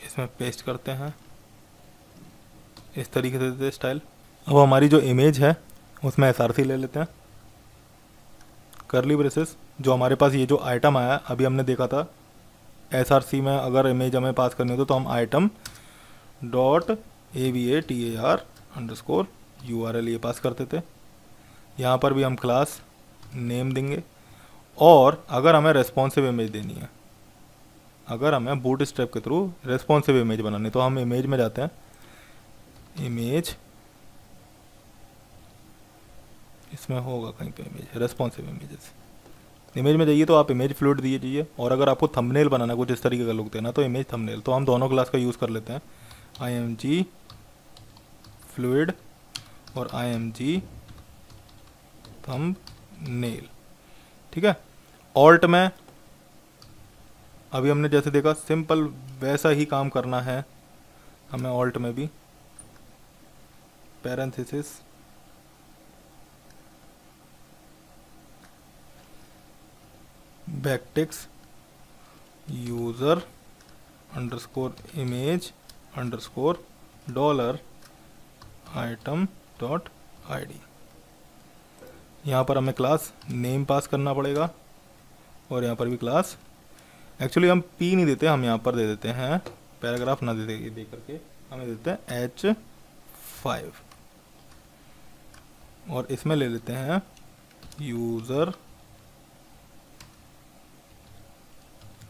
इसमें पेस्ट करते हैं, इस तरीके से देते स्टाइल। अब हमारी जो इमेज है उसमें एसआरसी ले लेते हैं, करली ब्रेसेस। जो हमारे पास ये जो आइटम आया अभी हमने देखा था, एसआरसी में अगर इमेज हमें पास करनी हो तो हम आइटम डॉट AVATAR_URL ये पास करते थे। यहाँ पर भी हम क्लास नेम देंगे। और अगर हमें रेस्पॉन्सिव इमेज देनी है, अगर हमें बूट स्ट्रैप के थ्रू रेस्पॉन्सिव इमेज बनानी, तो हम इमेज में जाते हैं, इमेज, इसमें होगा कहीं पे इमेज, रेस्पॉन्सिव इमेजेस, इमेज में जाइए तो आप इमेज फ्लूइड दीजिए। और अगर आपको थंबनेल बनाना कुछ इस तरीके का लुक देना तो इमेज थंबनेल। तो हम दोनों क्लास का यूज़ कर लेते हैं, IMG फ्लूइड और IMG थंबनेल। ठीक है। ऑल्ट में अभी हमने जैसे देखा सिंपल वैसा ही काम करना है हमें। ऑल्ट में भी parenthesis backticks user underscore image underscore dollar item dot ID। यहाँ पर हमें क्लास नेम पास करना पड़ेगा और यहाँ पर भी क्लास, एक्चुअली हम P नहीं देते, हम यहाँ पर दे देते हैं पैराग्राफ ना दे करके हमें देते हैं H5 और इसमें ले लेते हैं यूज़र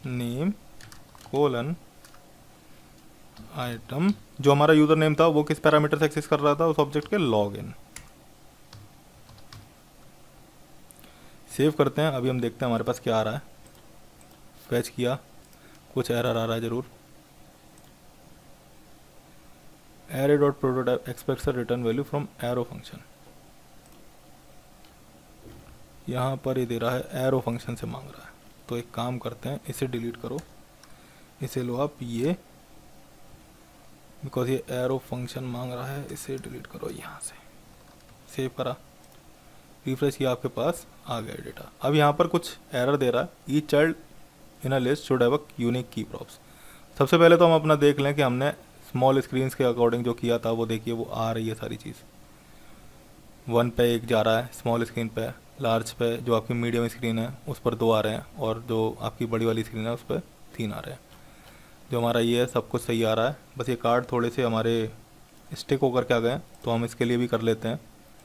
नेम कोलन आइटम। जो हमारा यूज़र नेम था वो किस पैरामीटर से एक्सेस कर रहा था, उस ऑब्जेक्ट के लॉगिन। सेव करते हैं। अभी हम देखते हैं हमारे पास क्या आ रहा है। फैच किया, कुछ एरर आ रहा है ज़रूर। Array dot prototype aspects a return value from arrow function. यहाँ पर ये दे रहा है एरो फंक्शन से मांग रहा है। तो एक काम करते हैं, इसे डिलीट करो, इसे लो आप ये, बिकॉज ये एरो फंक्शन मांग रहा है, इसे डिलीट करो यहाँ से। सेव करा, रिफ्रेश किया, आपके पास आ गया डेटा। अब यहाँ पर कुछ एरर दे रहा है, each child in a list should have a unique की प्रॉप्स। सबसे पहले तो हम अपना देख लें कि हमने स्मॉल स्क्रीन्स के अकॉर्डिंग जो किया था वो देखिए वो आ रही है सारी चीज़। 1 पे 1 जा रहा है स्मॉल स्क्रीन पे, लार्ज पे जो आपकी मीडियम स्क्रीन है उस पर 2 आ रहे हैं, और जो आपकी बड़ी वाली स्क्रीन है उस पर 3 आ रहे हैं। जो हमारा ये है सब कुछ सही आ रहा है, बस ये कार्ड थोड़े से हमारे स्टिक होकर के आ गए, तो हम इसके लिए भी कर लेते हैं।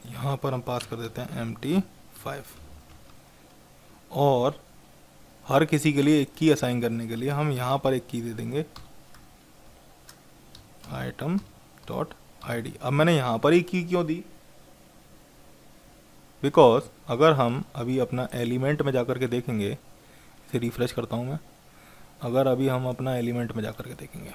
यहाँ पर हम पास कर देते हैं MT5 और हर किसी के लिए एक की असाइन करने के लिए हम यहाँ पर एक की दे देंगे, आइटम डॉट ID। अब मैंने यहाँ पर ही की क्यों दी, बिकॉज अगर हम अभी अपना एलिमेंट में जाकर के देखेंगे, इसे रिफ्रेश करता हूँ मैं, अगर अभी हम अपना एलिमेंट में जाकर के देखेंगे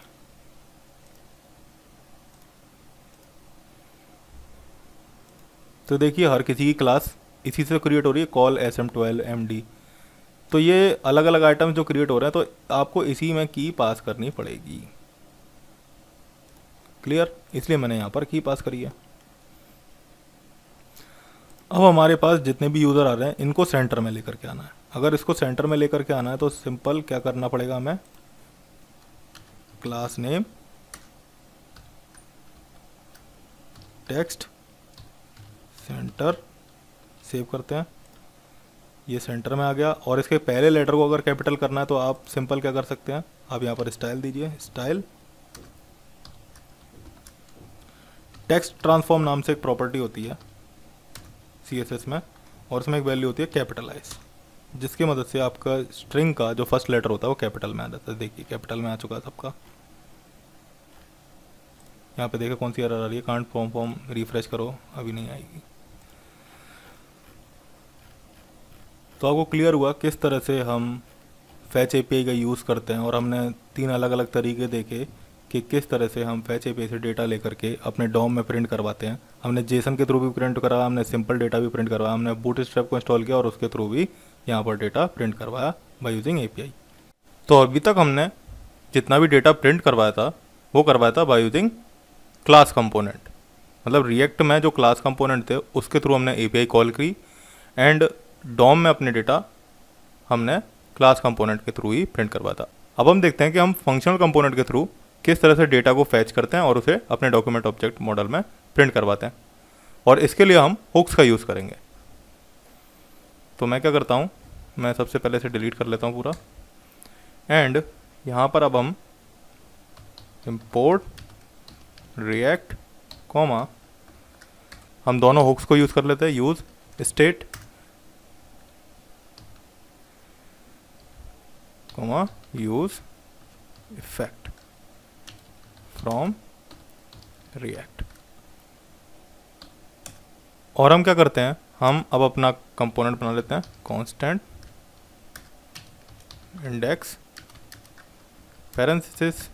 तो देखिए हर किसी की क्लास इसी से क्रिएट हो रही है, कॉल SM12 MD। तो ये अलग अलग आइटम्स जो क्रिएट हो रहे हैं तो आपको इसी में की पास करनी पड़ेगी। क्लियर, इसलिए मैंने यहाँ पर की पास करी है। अब हमारे पास जितने भी यूज़र आ रहे हैं इनको सेंटर में लेकर के आना है। अगर इसको सेंटर में लेकर के आना है तो सिंपल क्या करना पड़ेगा हमें, class name text centre, save करते हैं। ये सेंटर में आ गया। और इसके पहले लेटर को अगर कैपिटल करना है तो आप सिंपल क्या कर सकते हैं, आप यहाँ पर स्टाइल दीजिए, स्टाइल टेक्स्ट ट्रांसफॉर्म नाम से एक प्रॉपर्टी होती है CSS में, और उसमें एक वैल्यू होती है कैपिटलाइज, जिसकी मदद से आपका स्ट्रिंग का जो फर्स्ट लेटर होता है वो कैपिटल में आ जाता है। देखिए कैपिटल में आ चुका है सबका। यहाँ पे देखिए कौन सी एरर आ रही है, कांट फॉर्म रिफ्रेश करो, अभी नहीं आएगी। तो आपको क्लियर हुआ किस तरह से हम फैच API का यूज़ करते हैं, और हमने 3 अलग अलग तरीके देखे कि किस तरह से हम फैच API से डेटा लेकर के अपने डॉम में प्रिंट करवाते हैं। हमने जेसन के थ्रू भी प्रिंट करवाया, हमने सिंपल डेटा भी प्रिंट करवाया, हमने बूटस्ट्रैप को इंस्टॉल किया और उसके थ्रू भी यहाँ पर डेटा प्रिंट करवाया बाय यूजिंग API। तो अभी तक हमने जितना भी डेटा प्रिंट करवाया था वो करवाया था बाय यूजिंग क्लास कंपोनेंट, मतलब रिएक्ट में जो क्लास कंपोनेंट थे उसके थ्रू हमने API कॉल की, एंड डॉम में अपने डेटा हमने क्लास कंपोनेंट के थ्रू ही प्रिंट करवाया था। अब हम देखते हैं कि हम फंक्शनल कंपोनेंट के थ्रू किस तरह से डेटा को फैच करते हैं और उसे अपने डॉक्यूमेंट ऑब्जेक्ट मॉडल में प्रिंट करवाते हैं, और इसके लिए हम हुक्स का यूज़ करेंगे। तो मैं क्या करता हूँ, मैं सबसे पहले से डिलीट कर लेता हूँ पूरा, एंड यहाँ पर अब हम इंपोर्ट रिएक्ट कॉमा, हम दोनों हुक्स को यूज़ कर लेते हैं, use state comma use effect from react. और हम क्या करते हैं, हम अब अपना कंपोनेंट बना लेते हैं कांस्टेंट इंडेक्स पैरेंथेसिस,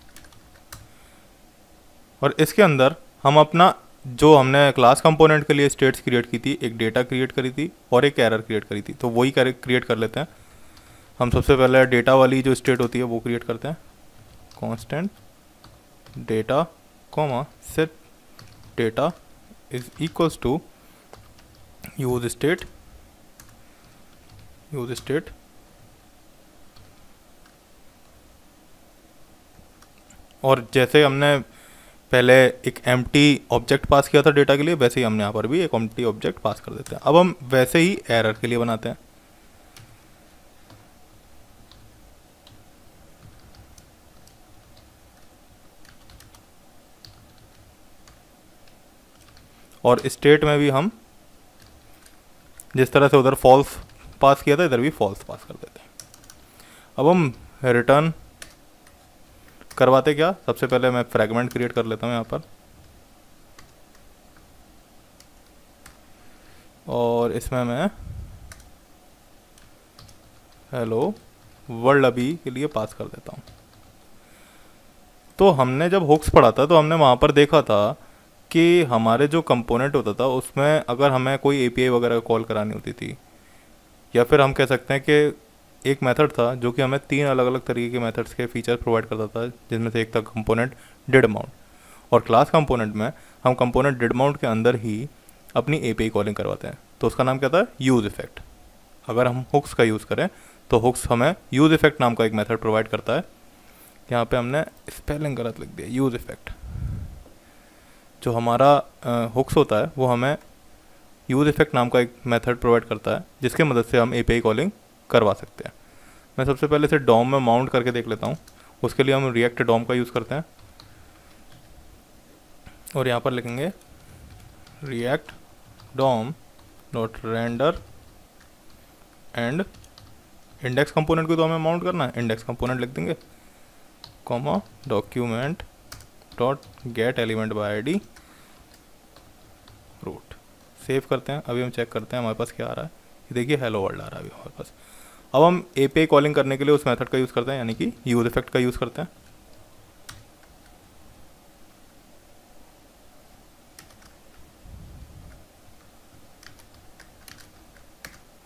और इसके अंदर हम अपना जो हमने क्लास कंपोनेंट के लिए स्टेट्स क्रिएट की थी, एक डेटा क्रिएट करी थी और एक एरर क्रिएट करी थी, तो वही क्रिएट कर लेते हैं। हम सबसे पहले डेटा वाली जो स्टेट होती है वो क्रिएट करते हैं, constant data comma set data is equals to use state और जैसे हमने पहले एक एम्प्टी ऑब्जेक्ट पास किया था डेटा के लिए, वैसे ही हमने यहाँ पर भी एक एम्प्टी ऑब्जेक्ट पास कर देते हैं। अब हम वैसे ही एरर के लिए बनाते हैं, और स्टेट में भी हम जिस तरह से उधर फॉल्स पास किया था इधर भी फॉल्स पास कर देते हैं। अब हम रिटर्न करवाते क्या, सबसे पहले मैं फ्रैगमेंट क्रिएट कर लेता हूँ यहाँ पर, और इसमें मैं हेलो वर्ल्ड अभी के लिए पास कर देता हूँ। तो हमने जब हुक्स पढ़ा था तो हमने वहाँ पर देखा था कि हमारे जो कंपोनेंट होता था उसमें अगर हमें कोई API वगैरह कॉल करानी होती थी, या फिर हम कह सकते हैं कि एक मेथड था जो कि हमें 3 अलग अलग तरीके के मेथड्स के फीचर प्रोवाइड करता था, जिसमें से एक था कंपोनेंट डिड माउंट, और क्लास कंपोनेंट में हम कंपोनेंट डिड माउंट के अंदर ही अपनी API कॉलिंग करवाते हैं, तो उसका नाम क्या था, यूज़ इफेक्ट। अगर हम हुक्स का यूज़ करें तो हुक्स हमें यूज़ इफेक्ट नाम का एक मेथड प्रोवाइड करता है। यहाँ पे हमने स्पेलिंग गलत लिख दिया, यूज़ इफेक्ट। जो हमारा हुक्स होता है वो हमें यूज़ इफेक्ट नाम का एक मेथड प्रोवाइड करता है, जिसके मदद से हम API कॉलिंग करवा सकते हैं। मैं सबसे पहले से डॉम में माउंट करके देख लेता हूँ। उसके लिए हम रिएक्ट डॉम का यूज़ करते हैं, और यहाँ पर लिखेंगे React DOM dot render, and index component को तो हमें माउंट करना है, इंडेक्स कंपोनेंट लिख देंगे, comma document dot get element by ID root. Save करते हैं। अभी हम चेक करते हैं हमारे पास क्या आ रहा है, ये देखिए हेलो वर्ल्ड आ रहा है अभी हमारे पास। अब हम API कॉलिंग करने के लिए उस मेथड का यूज़ करते हैं, यानी कि यूज़ इफेक्ट का यूज़ करते हैं।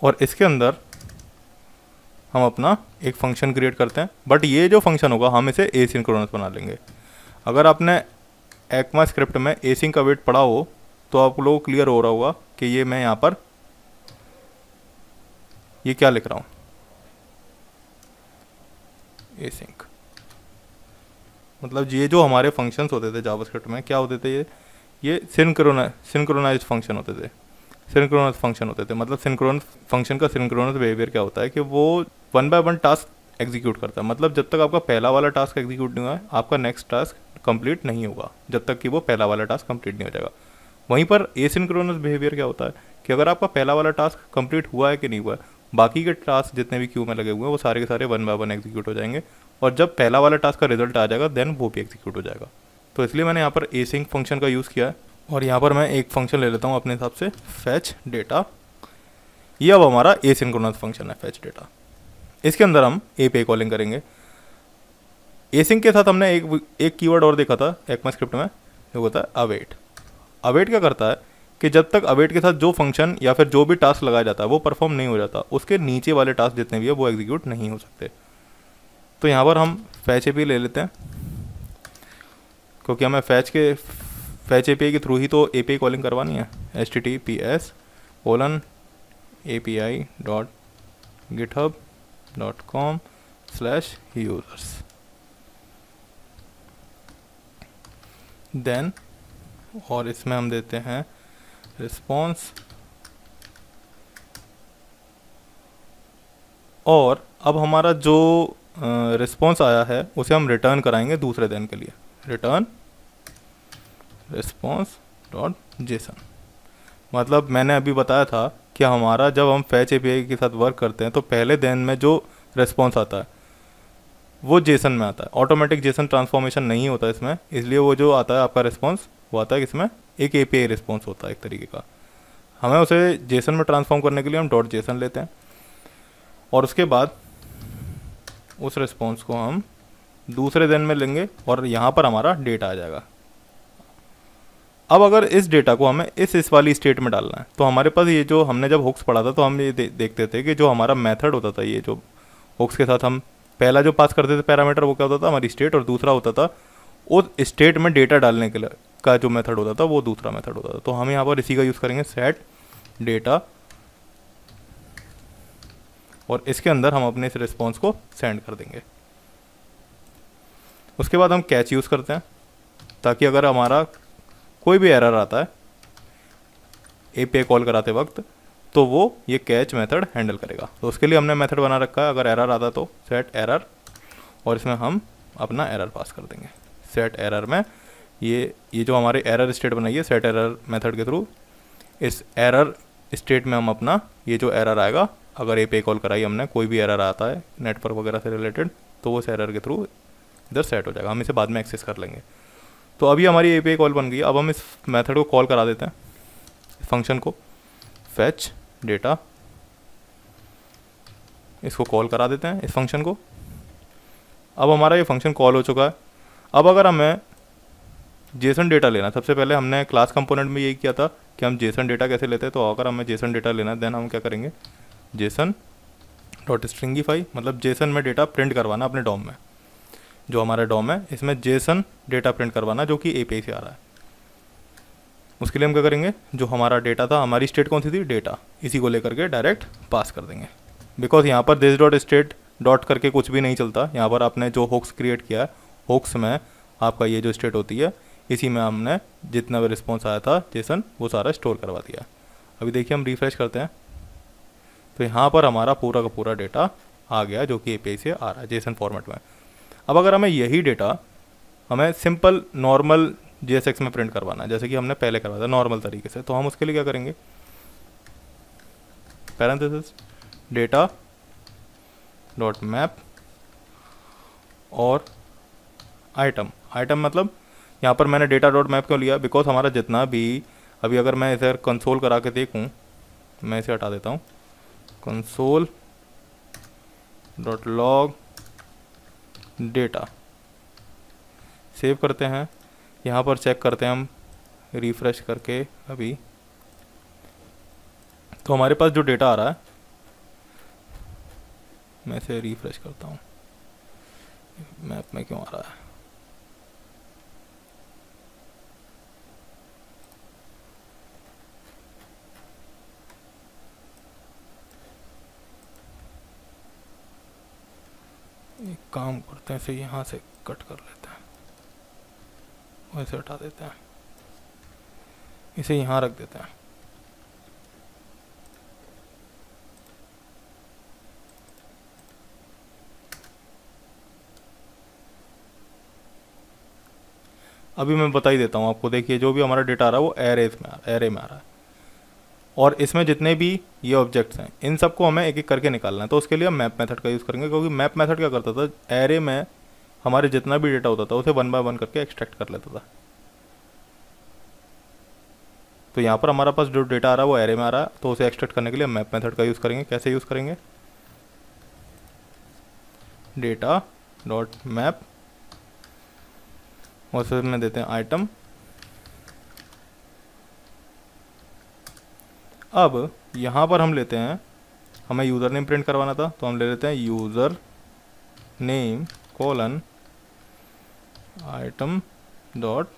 और इसके अंदर हम अपना एक फंक्शन क्रिएट करते हैं, बट ये जो फंक्शन होगा हम इसे एसिंक्रोनस बना लेंगे। अगर आपने एक्मा स्क्रिप्ट में एसिंक का वेट पढ़ा हो तो आप लोगों को क्लियर हो रहा होगा कि ये मैं यहाँ पर ये क्या लिख रहा हूँ, एसिंक। मतलब ये जो हमारे फंक्शंस होते थे जावास्क्रिप्ट में क्या होते थे, ये सिंक्रोनाइज्ड फंक्शन होते थे। सिंक्रोनस फंक्शन होते थे। मतलब सिंक्रोनस फंक्शन का सिंक्रोनस बिहेवियर क्या होता है कि वो 1 बाय 1 टास्क एग्जीक्यूट करता है। मतलब जब तक आपका पहला वाला टास्क एग्जीक्यूट नहीं हुआ है, आपका नेक्स्ट टास्क कंप्लीट नहीं होगा जब तक कि वो पहला वाला टास्क कंप्लीट नहीं हो जाएगा। वहीं पर एसिंक्रोनस बिहेवियर क्या होता है कि अगर आपका पहला वाला टास्क कंप्लीट हुआ है कि नहीं हुआ है, बाकी के टास्क जितने भी क्यू में लगे हुए हैं वो सारे के सारे 1 बाय 1 एग्जीक्यूट हो जाएंगे, और जब पहला वाला टास्क का रिजल्ट आ जाएगा देन वो भी एग्जीक्यूट हो जाएगा। तो इसलिए मैंने यहाँ पर एसिंक फंक्शन का यूज़ किया है। और यहाँ पर मैं एक फंक्शन ले लेता हूँ अपने हिसाब से, फैच डेटा। ये अब हमारा एसिंक्रोनस फंक्शन है फैच डेटा। इसके अंदर हम एपीआई कॉलिंग करेंगे। एसिंक के साथ हमने एक कीवर्ड और देखा था ECMAScript में, जो होता है अवेट। अवेट क्या करता है कि जब तक अवेट के साथ जो फंक्शन या फिर जो भी टास्क लगाया जाता है वो परफॉर्म नहीं हो जाता, उसके नीचे वाले टास्क जितने भी है वो एग्जीक्यूट नहीं हो सकते। तो यहाँ पर हम फैच एपीआई ले लेते हैं, क्योंकि हमें फैच एपीआई के थ्रू ही तो एपीआई कॉलिंग करवानी है। https://api.github.com/users। देन और इसमें हम देते हैं रिस्पॉन्स। और अब हमारा जो रिस्पॉन्स आया है उसे हम रिटर्न कराएंगे दूसरे दिन के लिए। Return response.json। मतलब मैंने अभी बताया था कि हमारा जब हम फैच एपीआई के साथ वर्क करते हैं तो पहले दिन में जो रिस्पॉन्स आता है वो जेसन में आता है। ऑटोमेटिक जेसन ट्रांसफॉर्मेशन नहीं होता इसमें, इसलिए वो जो आता है आपका रिस्पॉन्स वो आता है इसमें एक एपीआई रिस्पॉन्स होता है एक तरीके का। हमें उसे जेसन में ट्रांसफॉर्म करने के लिए हम .json लेते हैं, और उसके बाद उस रिस्पॉन्स को हम दूसरे दिन में लेंगे और यहाँ पर हमारा डेटा आ जाएगा। अब अगर इस डेटा को हमें इस वाली स्टेट में डालना है तो हमारे पास ये जो हमने जब हुक्स पढ़ा था तो हम ये देखते थे कि जो हमारा मेथड होता था, ये जो हुक्स के साथ हम पहला जो पास करते थे पैरामीटर वो क्या होता था हमारी स्टेट, और दूसरा होता था उस स्टेट में डेटा डालने के लिए का जो मेथड होता था वो दूसरा मेथड होता था। तो हम यहाँ पर इसी का यूज़ करेंगे, सेट डेटा, और इसके अंदर हम अपने इस रिस्पॉन्स को सेंड कर देंगे। उसके बाद हम कैच यूज़ करते हैं ताकि अगर हमारा कोई भी एरर आता है एपीआई कॉल कराते वक्त तो वो ये कैच मेथड हैंडल करेगा। तो उसके लिए हमने मेथड बना रखा है, अगर एरर आता तो सेट एरर, और इसमें हम अपना एरर पास कर देंगे। सेट एरर में ये जो हमारे एरर स्टेट बनाई है सेट एरर मेथड के थ्रू, इस एरर स्टेट में हम अपना ये जो एरर आएगा, अगर एपीआई कॉल कराई हमने, कोई भी एरर आता है नेटवर्क वगैरह से रिलेटेड, तो वो उस एरर के थ्रू इधर सेट हो जाएगा। हम इसे बाद में एक्सेस कर लेंगे। तो अभी हमारी एपीआई कॉल बन गई। अब हम इस मेथड को कॉल करा देते हैं, फंक्शन को फैच डेटा, इसको कॉल करा देते हैं इस फंक्शन को। अब हमारा ये फंक्शन कॉल हो चुका है। अब अगर हमें जेसन डेटा लेना, सबसे पहले हमने क्लास कंपोनेंट में यही किया था कि हम जेसन डेटा कैसे लेते हैं। तो अगर हमें जेसन डेटा लेना है देन हम क्या करेंगे, जेसन डॉट स्ट्रिंगीफाई, मतलब जेसन में डेटा प्रिंट करवाना अपने डॉम में, जो हमारा डॉम है इसमें जेसन डेटा प्रिंट करवाना जो कि एपीआई से आ रहा है। उसके लिए हम क्या करेंगे, जो हमारा डेटा था, हमारी स्टेट कौन सी थी, डेटा, इसी को लेकर के डायरेक्ट पास कर देंगे। बिकॉज यहाँ पर दिस डॉट स्टेट डॉट करके कुछ भी नहीं चलता। यहाँ पर आपने जो हुक्स क्रिएट किया है, हुक्स में आपका ये जो स्टेट होती है इसी में हमने जितना भी रिस्पॉन्स आया था जेसन वो सारा स्टोर करवा दिया। अभी देखिए हम रिफ्रेश करते हैं तो यहाँ पर हमारा पूरा का पूरा डेटा आ गया जो कि एपीआई से आ रहा है जेसन फॉर्मेट में। अब अगर हमें यही डेटा हमें सिंपल नॉर्मल JSX में प्रिंट करवाना है, जैसे कि हमने पहले करवाया था नॉर्मल तरीके से, तो हम उसके लिए क्या करेंगे, पैरेंथेसिस डेटा डॉट मैप और आइटम। आइटम मतलब यहाँ पर मैंने डेटा डॉट मैप क्यों लिया, बिकॉज हमारा जितना भी, अभी अगर मैं इसे कंसोल करा के देखूँ, मैं इसे हटा देता हूँ, console dot log data, save करते हैं, यहाँ पर चेक करते हैं हम रिफ्रेश करके। अभी तो हमारे पास जो डेटा आ रहा है, मैं इसे रिफ्रेश करता हूँ, मैप में क्यों आ रहा है, एक काम करते हैं, इसे यहाँ से कट कर लेते हैं, वैसे हटा देते हैं, इसे यहाँ रख देते हैं। अभी मैं बता ही देता हूँ आपको। देखिए जो भी हमारा डेटा आ रहा है वो एरे में आ रहा है, और इसमें जितने भी ये ऑब्जेक्ट्स हैं इन सबको हमें एक एक करके निकालना है। तो उसके लिए हम मैप मेथड का यूज़ करेंगे, क्योंकि मैप मेथड क्या करता था, एरे में हमारे जितना भी डेटा होता था उसे 1 बाय 1 करके एक्सट्रैक्ट कर लेता था। तो यहाँ पर हमारा पास जो डेटा आ रहा है वो एरे में आ रहा है, तो उसे एक्सट्रैक्ट करने के लिए मैप मेथड का यूज़ करेंगे। कैसे यूज़ करेंगे, डेटा डॉट मैप, और फिर में देते हैं आइटम। अब यहाँ पर हम लेते हैं, हमें यूज़र नेम प्रिंट करवाना था, तो हम ले लेते हैं username colon item dot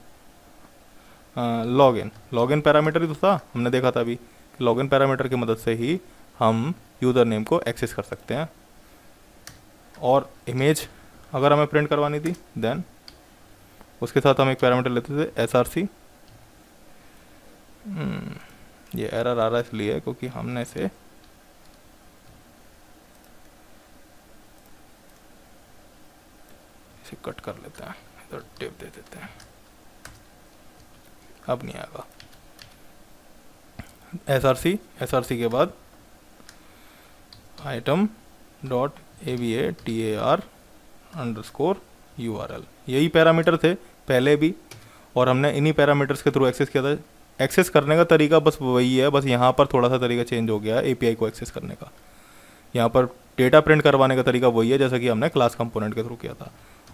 login parameter ही तो था, हमने देखा था अभी। लॉगिन पैरामीटर की मदद से ही हम यूज़र नेम को एक्सेस कर सकते हैं। और इमेज अगर हमें प्रिंट करवानी थी देन उसके साथ हम एक पैरामीटर लेते थे src। ये एरर आ रहा है इसलिए क्योंकि हमने इसे कट कर लेते हैं, इधर टेप दे देते हैं, अब नहीं आएगा। src के बाद item dot AVATAR underscore URL, यही पैरामीटर थे पहले भी, और हमने इन्हीं पैरामीटर्स के थ्रू एक्सेस किया था। एक्सेस करने का तरीका बस वही है, बस यहाँ पर थोड़ा सा तरीका चेंज हो गया है API को एक्सेस करने का। यहाँ पर डेटा प्रिंट करवाने का तरीका वही है जैसा कि हमने क्लास कंपोनेंट के थ्रू किया था।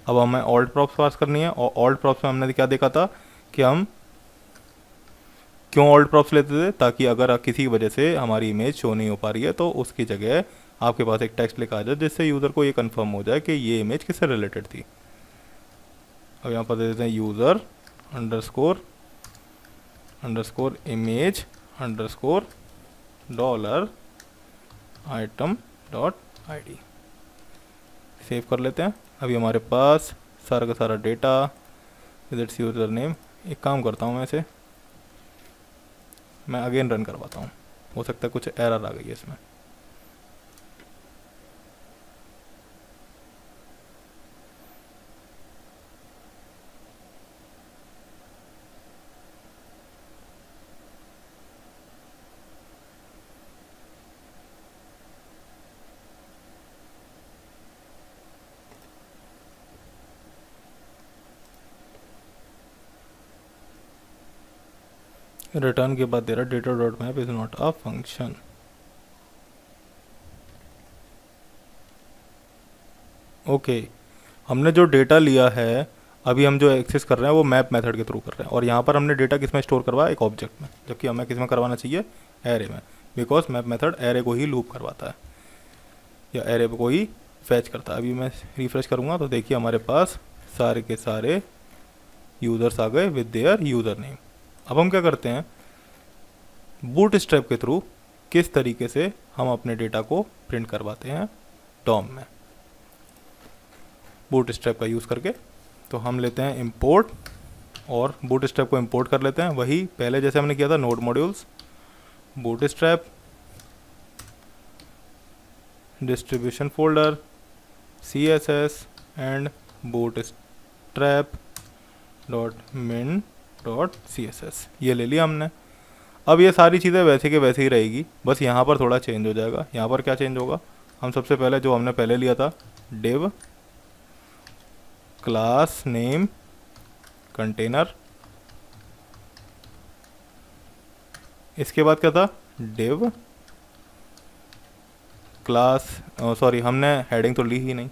अब हमें ऑल्ट प्रॉप्स पास करनी है, और ऑल्ट प्रॉप्स में हमने क्या देखा था कि हम क्यों ऑल्ट प्रॉप्स लेते थे, ताकि अगर किसी वजह से हमारी इमेज शो नहीं हो पा रही है तो उसकी जगह आपके पास एक टेक्स्ट लिखा आ जाए जिससे यूज़र को ये कंफर्म हो जाए कि ये इमेज किससे रिलेटेड थी। अब यहाँ पर दे देते हैं user underscore image underscore dollar item dot ID। Save कर लेते हैं। अभी हमारे पास सारा का सारा data with its user name. एक काम करता हूँ, मैं अगेन रन करवाता हूँ, हो सकता है कुछ एरर आ गई है इसमें। रिटर्न के बाद दे रहा data dot map is not a function. Okay, हमने जो डेटा लिया है अभी हम जो एक्सेस कर रहे हैं वो मैप मेथड के थ्रू कर रहे हैं, और यहाँ पर हमने डेटा किस में स्टोर करवाया, एक ऑब्जेक्ट में, जबकि हमें किस में करवाना चाहिए, एरे में, बिकॉज मैप मेथड एरे को ही लूप करवाता है या एरे को ही फैच करता है। अभी मैं रिफ्रेश करूँगा तो देखिए हमारे पास सारे के सारे यूज़र्स आ गए विद देयर यूज़र नेम। अब हम क्या करते हैं, बूट स्ट्रैप के थ्रू किस तरीके से हम अपने डेटा को प्रिंट करवाते हैं डॉम में बूट स्ट्रैप का यूज़ करके। तो हम लेते हैं इंपोर्ट और बूट स्ट्रैप को इंपोर्ट कर लेते हैं, वही पहले जैसे हमने किया था, node modules boot strap distribution folder CSS and boot strap dot min dot CSS, ये ले लिया हमने। अब ये सारी चीज़ें वैसे के वैसे ही रहेगी, बस यहाँ पर थोड़ा चेंज हो जाएगा। यहाँ पर क्या चेंज होगा, हम सबसे पहले जो हमने पहले लिया था div क्लास नेम कंटेनर, इसके बाद क्या था div क्लास, सॉरी हमने हेडिंग तो ली ही नहीं,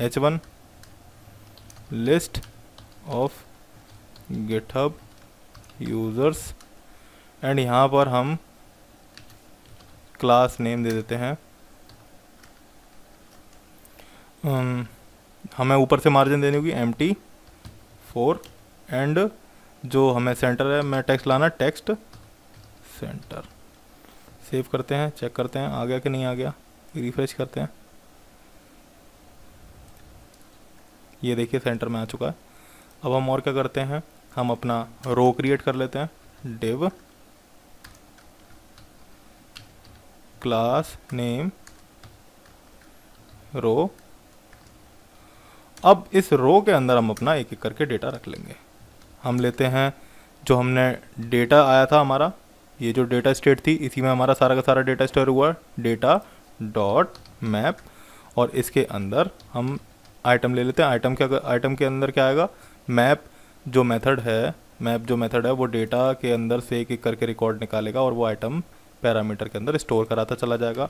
h1 list of GitHub users, and यहाँ पर हम क्लास नेम दे देते हैं, हमें ऊपर से मार्जिन देनी होगी empty4, एंड जो हमें सेंटर है मैं टेक्स्ट लाना, टेक्स्ट सेंटर। सेव करते हैं, चेक करते हैं आ गया कि नहीं आ गया, रिफ्रेश करते हैं, ये देखिए सेंटर में आ चुका है। अब हम और क्या करते हैं, हम अपना रो क्रिएट कर लेते हैं, div क्लास नेम रो, अब इस रो के अंदर हम अपना एक एक करके डेटा रख लेंगे। हम लेते हैं जो हमने डेटा आया था हमारा, ये जो डेटा स्टेट थी इसी में हमारा सारा का सारा डेटा स्टोर हुआ, डेटा डॉट मैप, और इसके अंदर हम आइटम ले लेते हैं। आइटम के अंदर क्या आएगा, मैप जो मेथड है वो डेटा के अंदर से एक एक करके रिकॉर्ड निकालेगा और वो आइटम पैरामीटर के अंदर स्टोर कराता चला जाएगा।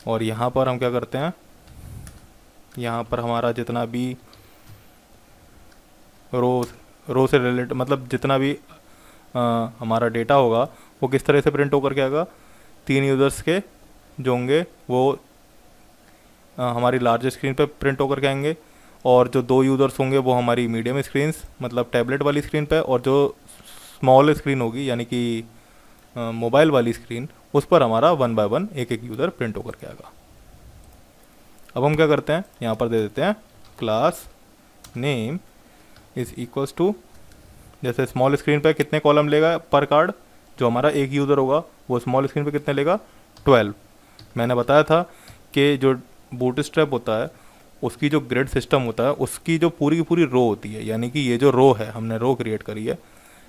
और यहाँ पर हम क्या करते हैं, यहाँ पर हमारा जितना भी रो से रिलेटेड मतलब जितना भी हमारा डेटा होगा वो किस तरह से प्रिंट होकर के आएगा, 3 यूज़र्स के जो होंगे वो हमारी लार्ज स्क्रीन पे प्रिंट होकर के आएंगे, और जो 2 यूज़र्स होंगे वो हमारी मीडियम स्क्रीन्स मतलब टैबलेट वाली स्क्रीन पे, और जो स्मॉल स्क्रीन होगी यानी कि मोबाइल वाली स्क्रीन उस पर हमारा 1 बाय 1 एक एक यूज़र प्रिंट होकर के आएगा। अब हम क्या करते हैं, यहाँ पर दे देते हैं class name is equals to, जैसे स्मॉल स्क्रीन पे कितने कॉलम लेगा पर कार्ड, जो हमारा एक यूज़र होगा वो स्मॉल स्क्रीन पे कितने लेगा 12। मैंने बताया था कि जो बूटस्ट्रैप होता है उसकी जो ग्रिड सिस्टम होता है उसकी जो पूरी की पूरी रो होती है, यानी कि ये जो रो है हमने रो क्रिएट करी है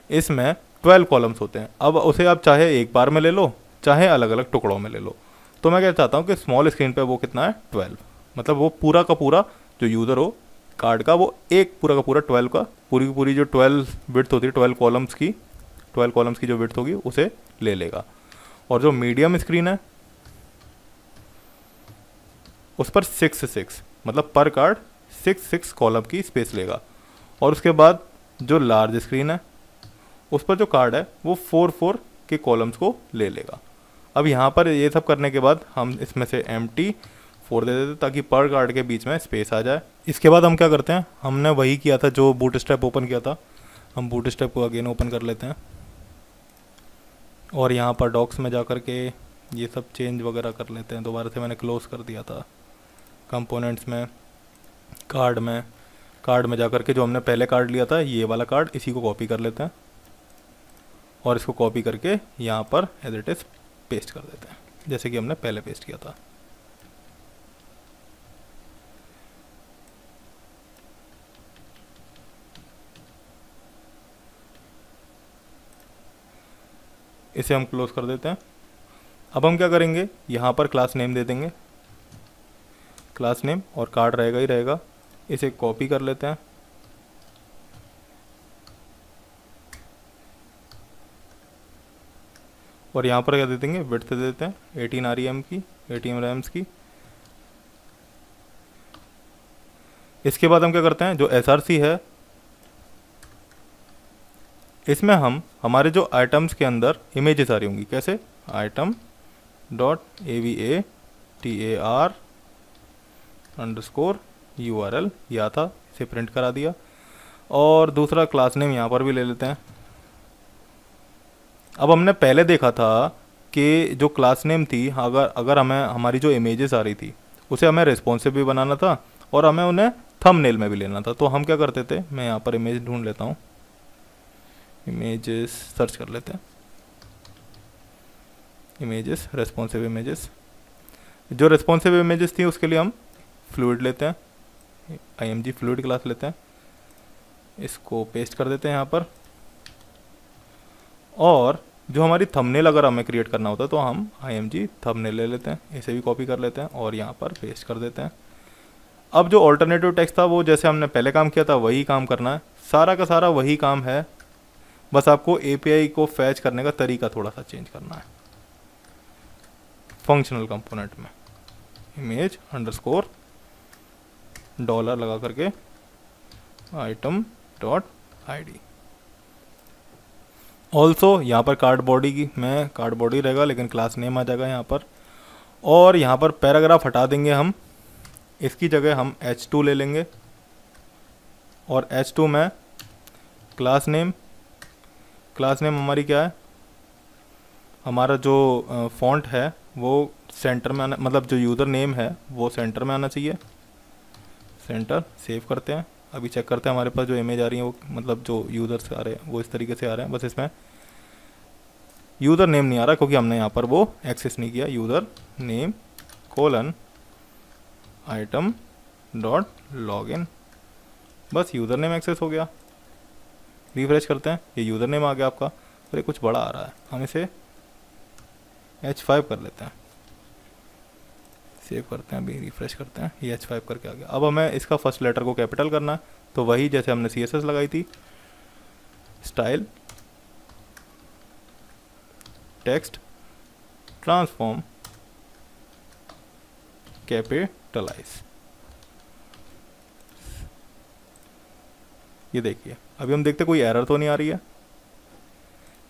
इसमें 12 कॉलम्स होते हैं। अब उसे आप चाहे एक बार में ले लो चाहे अलग अलग टुकड़ों में ले लो। तो मैं क्या चाहता हूँ कि स्मॉल स्क्रीन पे वो कितना है 12, मतलब वो पूरा का पूरा जो यूज़र हो कार्ड का वो एक पूरा का पूरा 12 का पूरी की पूरी जो 12 विड्थ होती है 12 कॉलम्स की जो विड्थ होगी उसे ले लेगा। और जो मीडियम स्क्रीन है उस पर 6 मतलब पर कार्ड 6 कॉलम की स्पेस लेगा। और उसके बाद जो लार्ज स्क्रीन है उस पर जो कार्ड है वो 4 के कॉलम्स को ले लेगा। अब यहाँ पर ये सब करने के बाद हम इसमें से empty4 दे देते ताकि पर कार्ड के बीच में स्पेस आ जाए। इसके बाद हम क्या करते हैं, हमने वही किया था जो बूटस्ट्रैप ओपन किया था, हम बूटस्ट्रैप को अगेन ओपन कर लेते हैं और यहाँ पर डॉक्स में जा कर के ये सब चेंज वगैरह कर लेते हैं। दोबारा से मैंने क्लोज कर दिया था। कंपोनेंट्स में कार्ड में जा कर के जो हमने पहले कार्ड लिया था ये वाला कार्ड इसी को कॉपी कर लेते हैं और इसको कॉपी करके यहाँ पर एज इट इज़ पेस्ट कर देते हैं जैसे कि हमने पहले पेस्ट किया था। इसे हम क्लोज कर देते हैं। अब हम क्या करेंगे, यहाँ पर क्लास नेम दे देंगे, क्लास नेम और कार्ड रहेगा ही रहेगा। इसे कॉपी कर लेते हैं और यहाँ पर क्या दे देंगे, विड्थ दे देते हैं 18 REM की, 18 रैम्स की। इसके बाद हम क्या करते हैं, जो SRC है इसमें हम हमारे जो आइटम्स के अंदर इमेजेस आ रही होंगी, कैसे item dot AVATAR underscore URL या था, इसे प्रिंट करा दिया। और दूसरा क्लास नेम यहाँ पर भी ले लेते हैं। अब हमने पहले देखा था कि जो क्लास नेम थी अगर हमें हमारी जो इमेजेस आ रही थी उसे हमें रिस्पॉन्सिव भी बनाना था और हमें उन्हें थंबनेल में भी लेना था। तो हम क्या करते थे, मैं यहाँ पर इमेज ढूंढ लेता हूँ, इमेजेस सर्च कर लेते हैं, इमेजेस रेस्पॉन्सिव इमेजेस। जो रेस्पॉन्सिव इमेजेस थी उसके लिए हम फ्लूइड लेते हैं, IMG फ्लूइड क्लास लेते हैं, इसको पेस्ट कर देते हैं यहाँ पर। और जो हमारी थंबनेल अगर हमें क्रिएट करना होता है तो हम IMG थंबनेल ले लेते हैं, इसे भी कॉपी कर लेते हैं और यहाँ पर पेस्ट कर देते हैं। अब जो ऑल्टरनेटिव टेक्स्ट था वो जैसे हमने पहले काम किया था वही काम करना है, सारा का सारा वही काम है, बस आपको API को फैच करने का तरीका थोड़ा सा चेंज करना है। फंक्शनल कंपोनेंट में इमेज अंडरस्कोर डॉलर लगा करके item डॉट ID। ऑल्सो यहाँ पर कार्ड बॉडी में कार्ड बॉडी रहेगा लेकिन क्लास नेम आ जाएगा यहाँ पर। और यहाँ पर पैराग्राफ हटा देंगे हम, इसकी जगह हम H2 ले लेंगे और H2 में क्लास नेम हमारी क्या है, हमारा जो फॉन्ट है वो सेंटर में आना, मतलब जो यूज़र नेम है वो सेंटर में आना चाहिए, सेंटर। सेव करते हैं। अभी चेक करते हैं हमारे पास जो इमेज आ रही है वो मतलब जो यूज़र्स आ रहे हैं वो इस तरीके से आ रहे हैं, बस इसमें यूज़र नेम नहीं आ रहा क्योंकि हमने यहाँ पर वो एक्सेस नहीं किया। User name colon item dot login बस यूज़र नेम एक्सेस हो गया। रिफ्रेश करते हैं, ये यूज़र नेम आ गया आपका। अरे कुछ बड़ा आ रहा है, हम इसे H5 कर लेते हैं। सेव करते हैं, अभी रिफ्रेश करते हैं, ये H5 करके आ गया। अब हमें इसका फर्स्ट लेटर को कैपिटल करना है, तो वही जैसे हमने CSS लगाई थी, स्टाइल टेक्स्ट ट्रांसफॉर्म कैपिटलाइज। ये देखिए, अभी हम देखते कोई एरर तो नहीं आ रही है।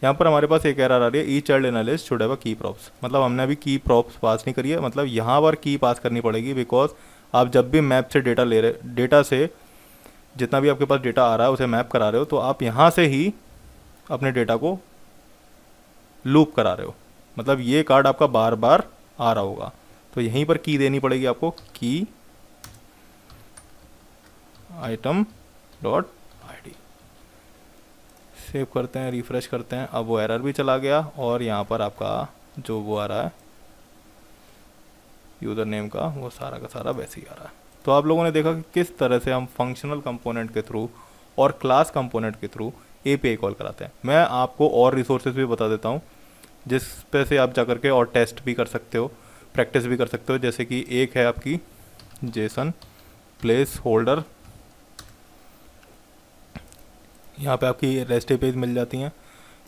यहाँ पर हमारे पास एक एरर आ रही है, each child analyst should have a key props. मतलब हमने अभी की प्रॉप्स पास नहीं करी है, मतलब यहाँ पर की पास करनी पड़ेगी, बिकॉज आप जब भी मैप से डेटा ले रहे, डेटा से जितना भी आपके पास डेटा आ रहा है उसे मैप करा रहे हो, तो आप यहाँ से ही अपने डेटा को लूप करा रहे हो। मतलब ये कार्ड आपका बार बार आ रहा होगा, तो यहीं पर की देनी पड़ेगी आपको, की आइटम डॉट ID। सेव करते हैं, रिफ्रेश करते हैं, अब वो एरर भी चला गया और यहाँ पर आपका जो वो आ रहा है यूज़र नेम का, वो सारा का सारा वैसे ही आ रहा है। तो आप लोगों ने देखा कि किस तरह से हम फंक्शनल कंपोनेंट के थ्रू और क्लास कंपोनेंट के थ्रू API कॉल कराते हैं। मैं आपको और रिसोर्सेज भी बता देता हूँ जिस पे से आप जा करके और टेस्ट भी कर सकते हो, प्रैक्टिस भी कर सकते हो। जैसे कि एक है आपकी जेसन प्लेस होल्डर, यहाँ पे आपकी रेस्ट APIs मिल जाती हैं।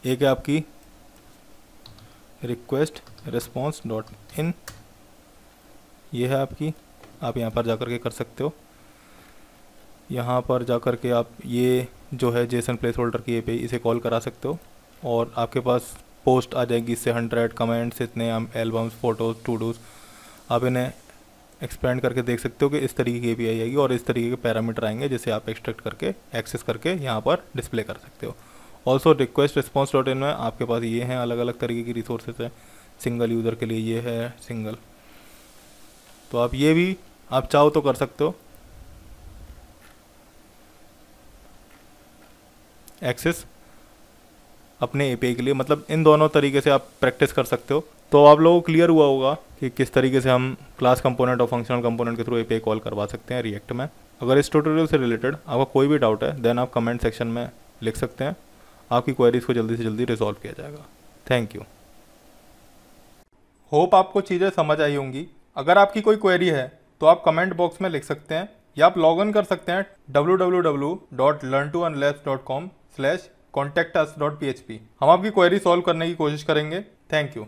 एक है आपकी रिक्वेस्ट रिस्पॉन्स डॉट इन, ये है आपकी, आप यहाँ पर जा कर के कर सकते हो। यहाँ पर जा कर के आप ये जो है जेसन प्लेस होल्डर की API, इसे कॉल करा सकते हो और आपके पास पोस्ट आ जाएगी, इससे 100 कमेंट्स, इतने एल्बम्स, फोटोज़, टू डूज। आप इन्हें एक्सपेंड करके देख सकते हो कि इस तरीके की API आएगी और इस तरीके के पैरामीटर आएंगे जिसे आप एक्सट्रैक्ट करके एक्सेस करके यहाँ पर डिस्प्ले कर सकते हो। Also request response dot in में आपके पास ये हैं अलग अलग तरीके की रिसोर्सेज है। सिंगल यूज़र के लिए ये है सिंगल, तो आप ये भी आप चाहो तो कर सकते हो एक्सेस अपने API के लिए। मतलब इन दोनों तरीके से आप प्रैक्टिस कर सकते हो। तो आप लोगों को क्लियर हुआ होगा कि किस तरीके से हम क्लास कंपोनेंट और फंक्शनल कंपोनेंट के थ्रू API कॉल करवा सकते हैं रिएक्ट में। अगर इस ट्यूटोरियल से रिलेटेड आपका कोई भी डाउट है देन आप कमेंट सेक्शन में लिख सकते हैं, आपकी क्वेरीज को जल्दी से जल्दी रिजॉल्व किया जाएगा। Thank you. होप आपको चीज़ें समझ आई होंगी। अगर आपकी कोई क्वेरी है तो आप कमेंट बॉक्स में लिख सकते हैं या आप लॉग इन कर सकते हैं www.learntounless.com/contactus.php। हम आपकी क्वेरी सॉल्व करने की कोशिश करेंगे। Thank you.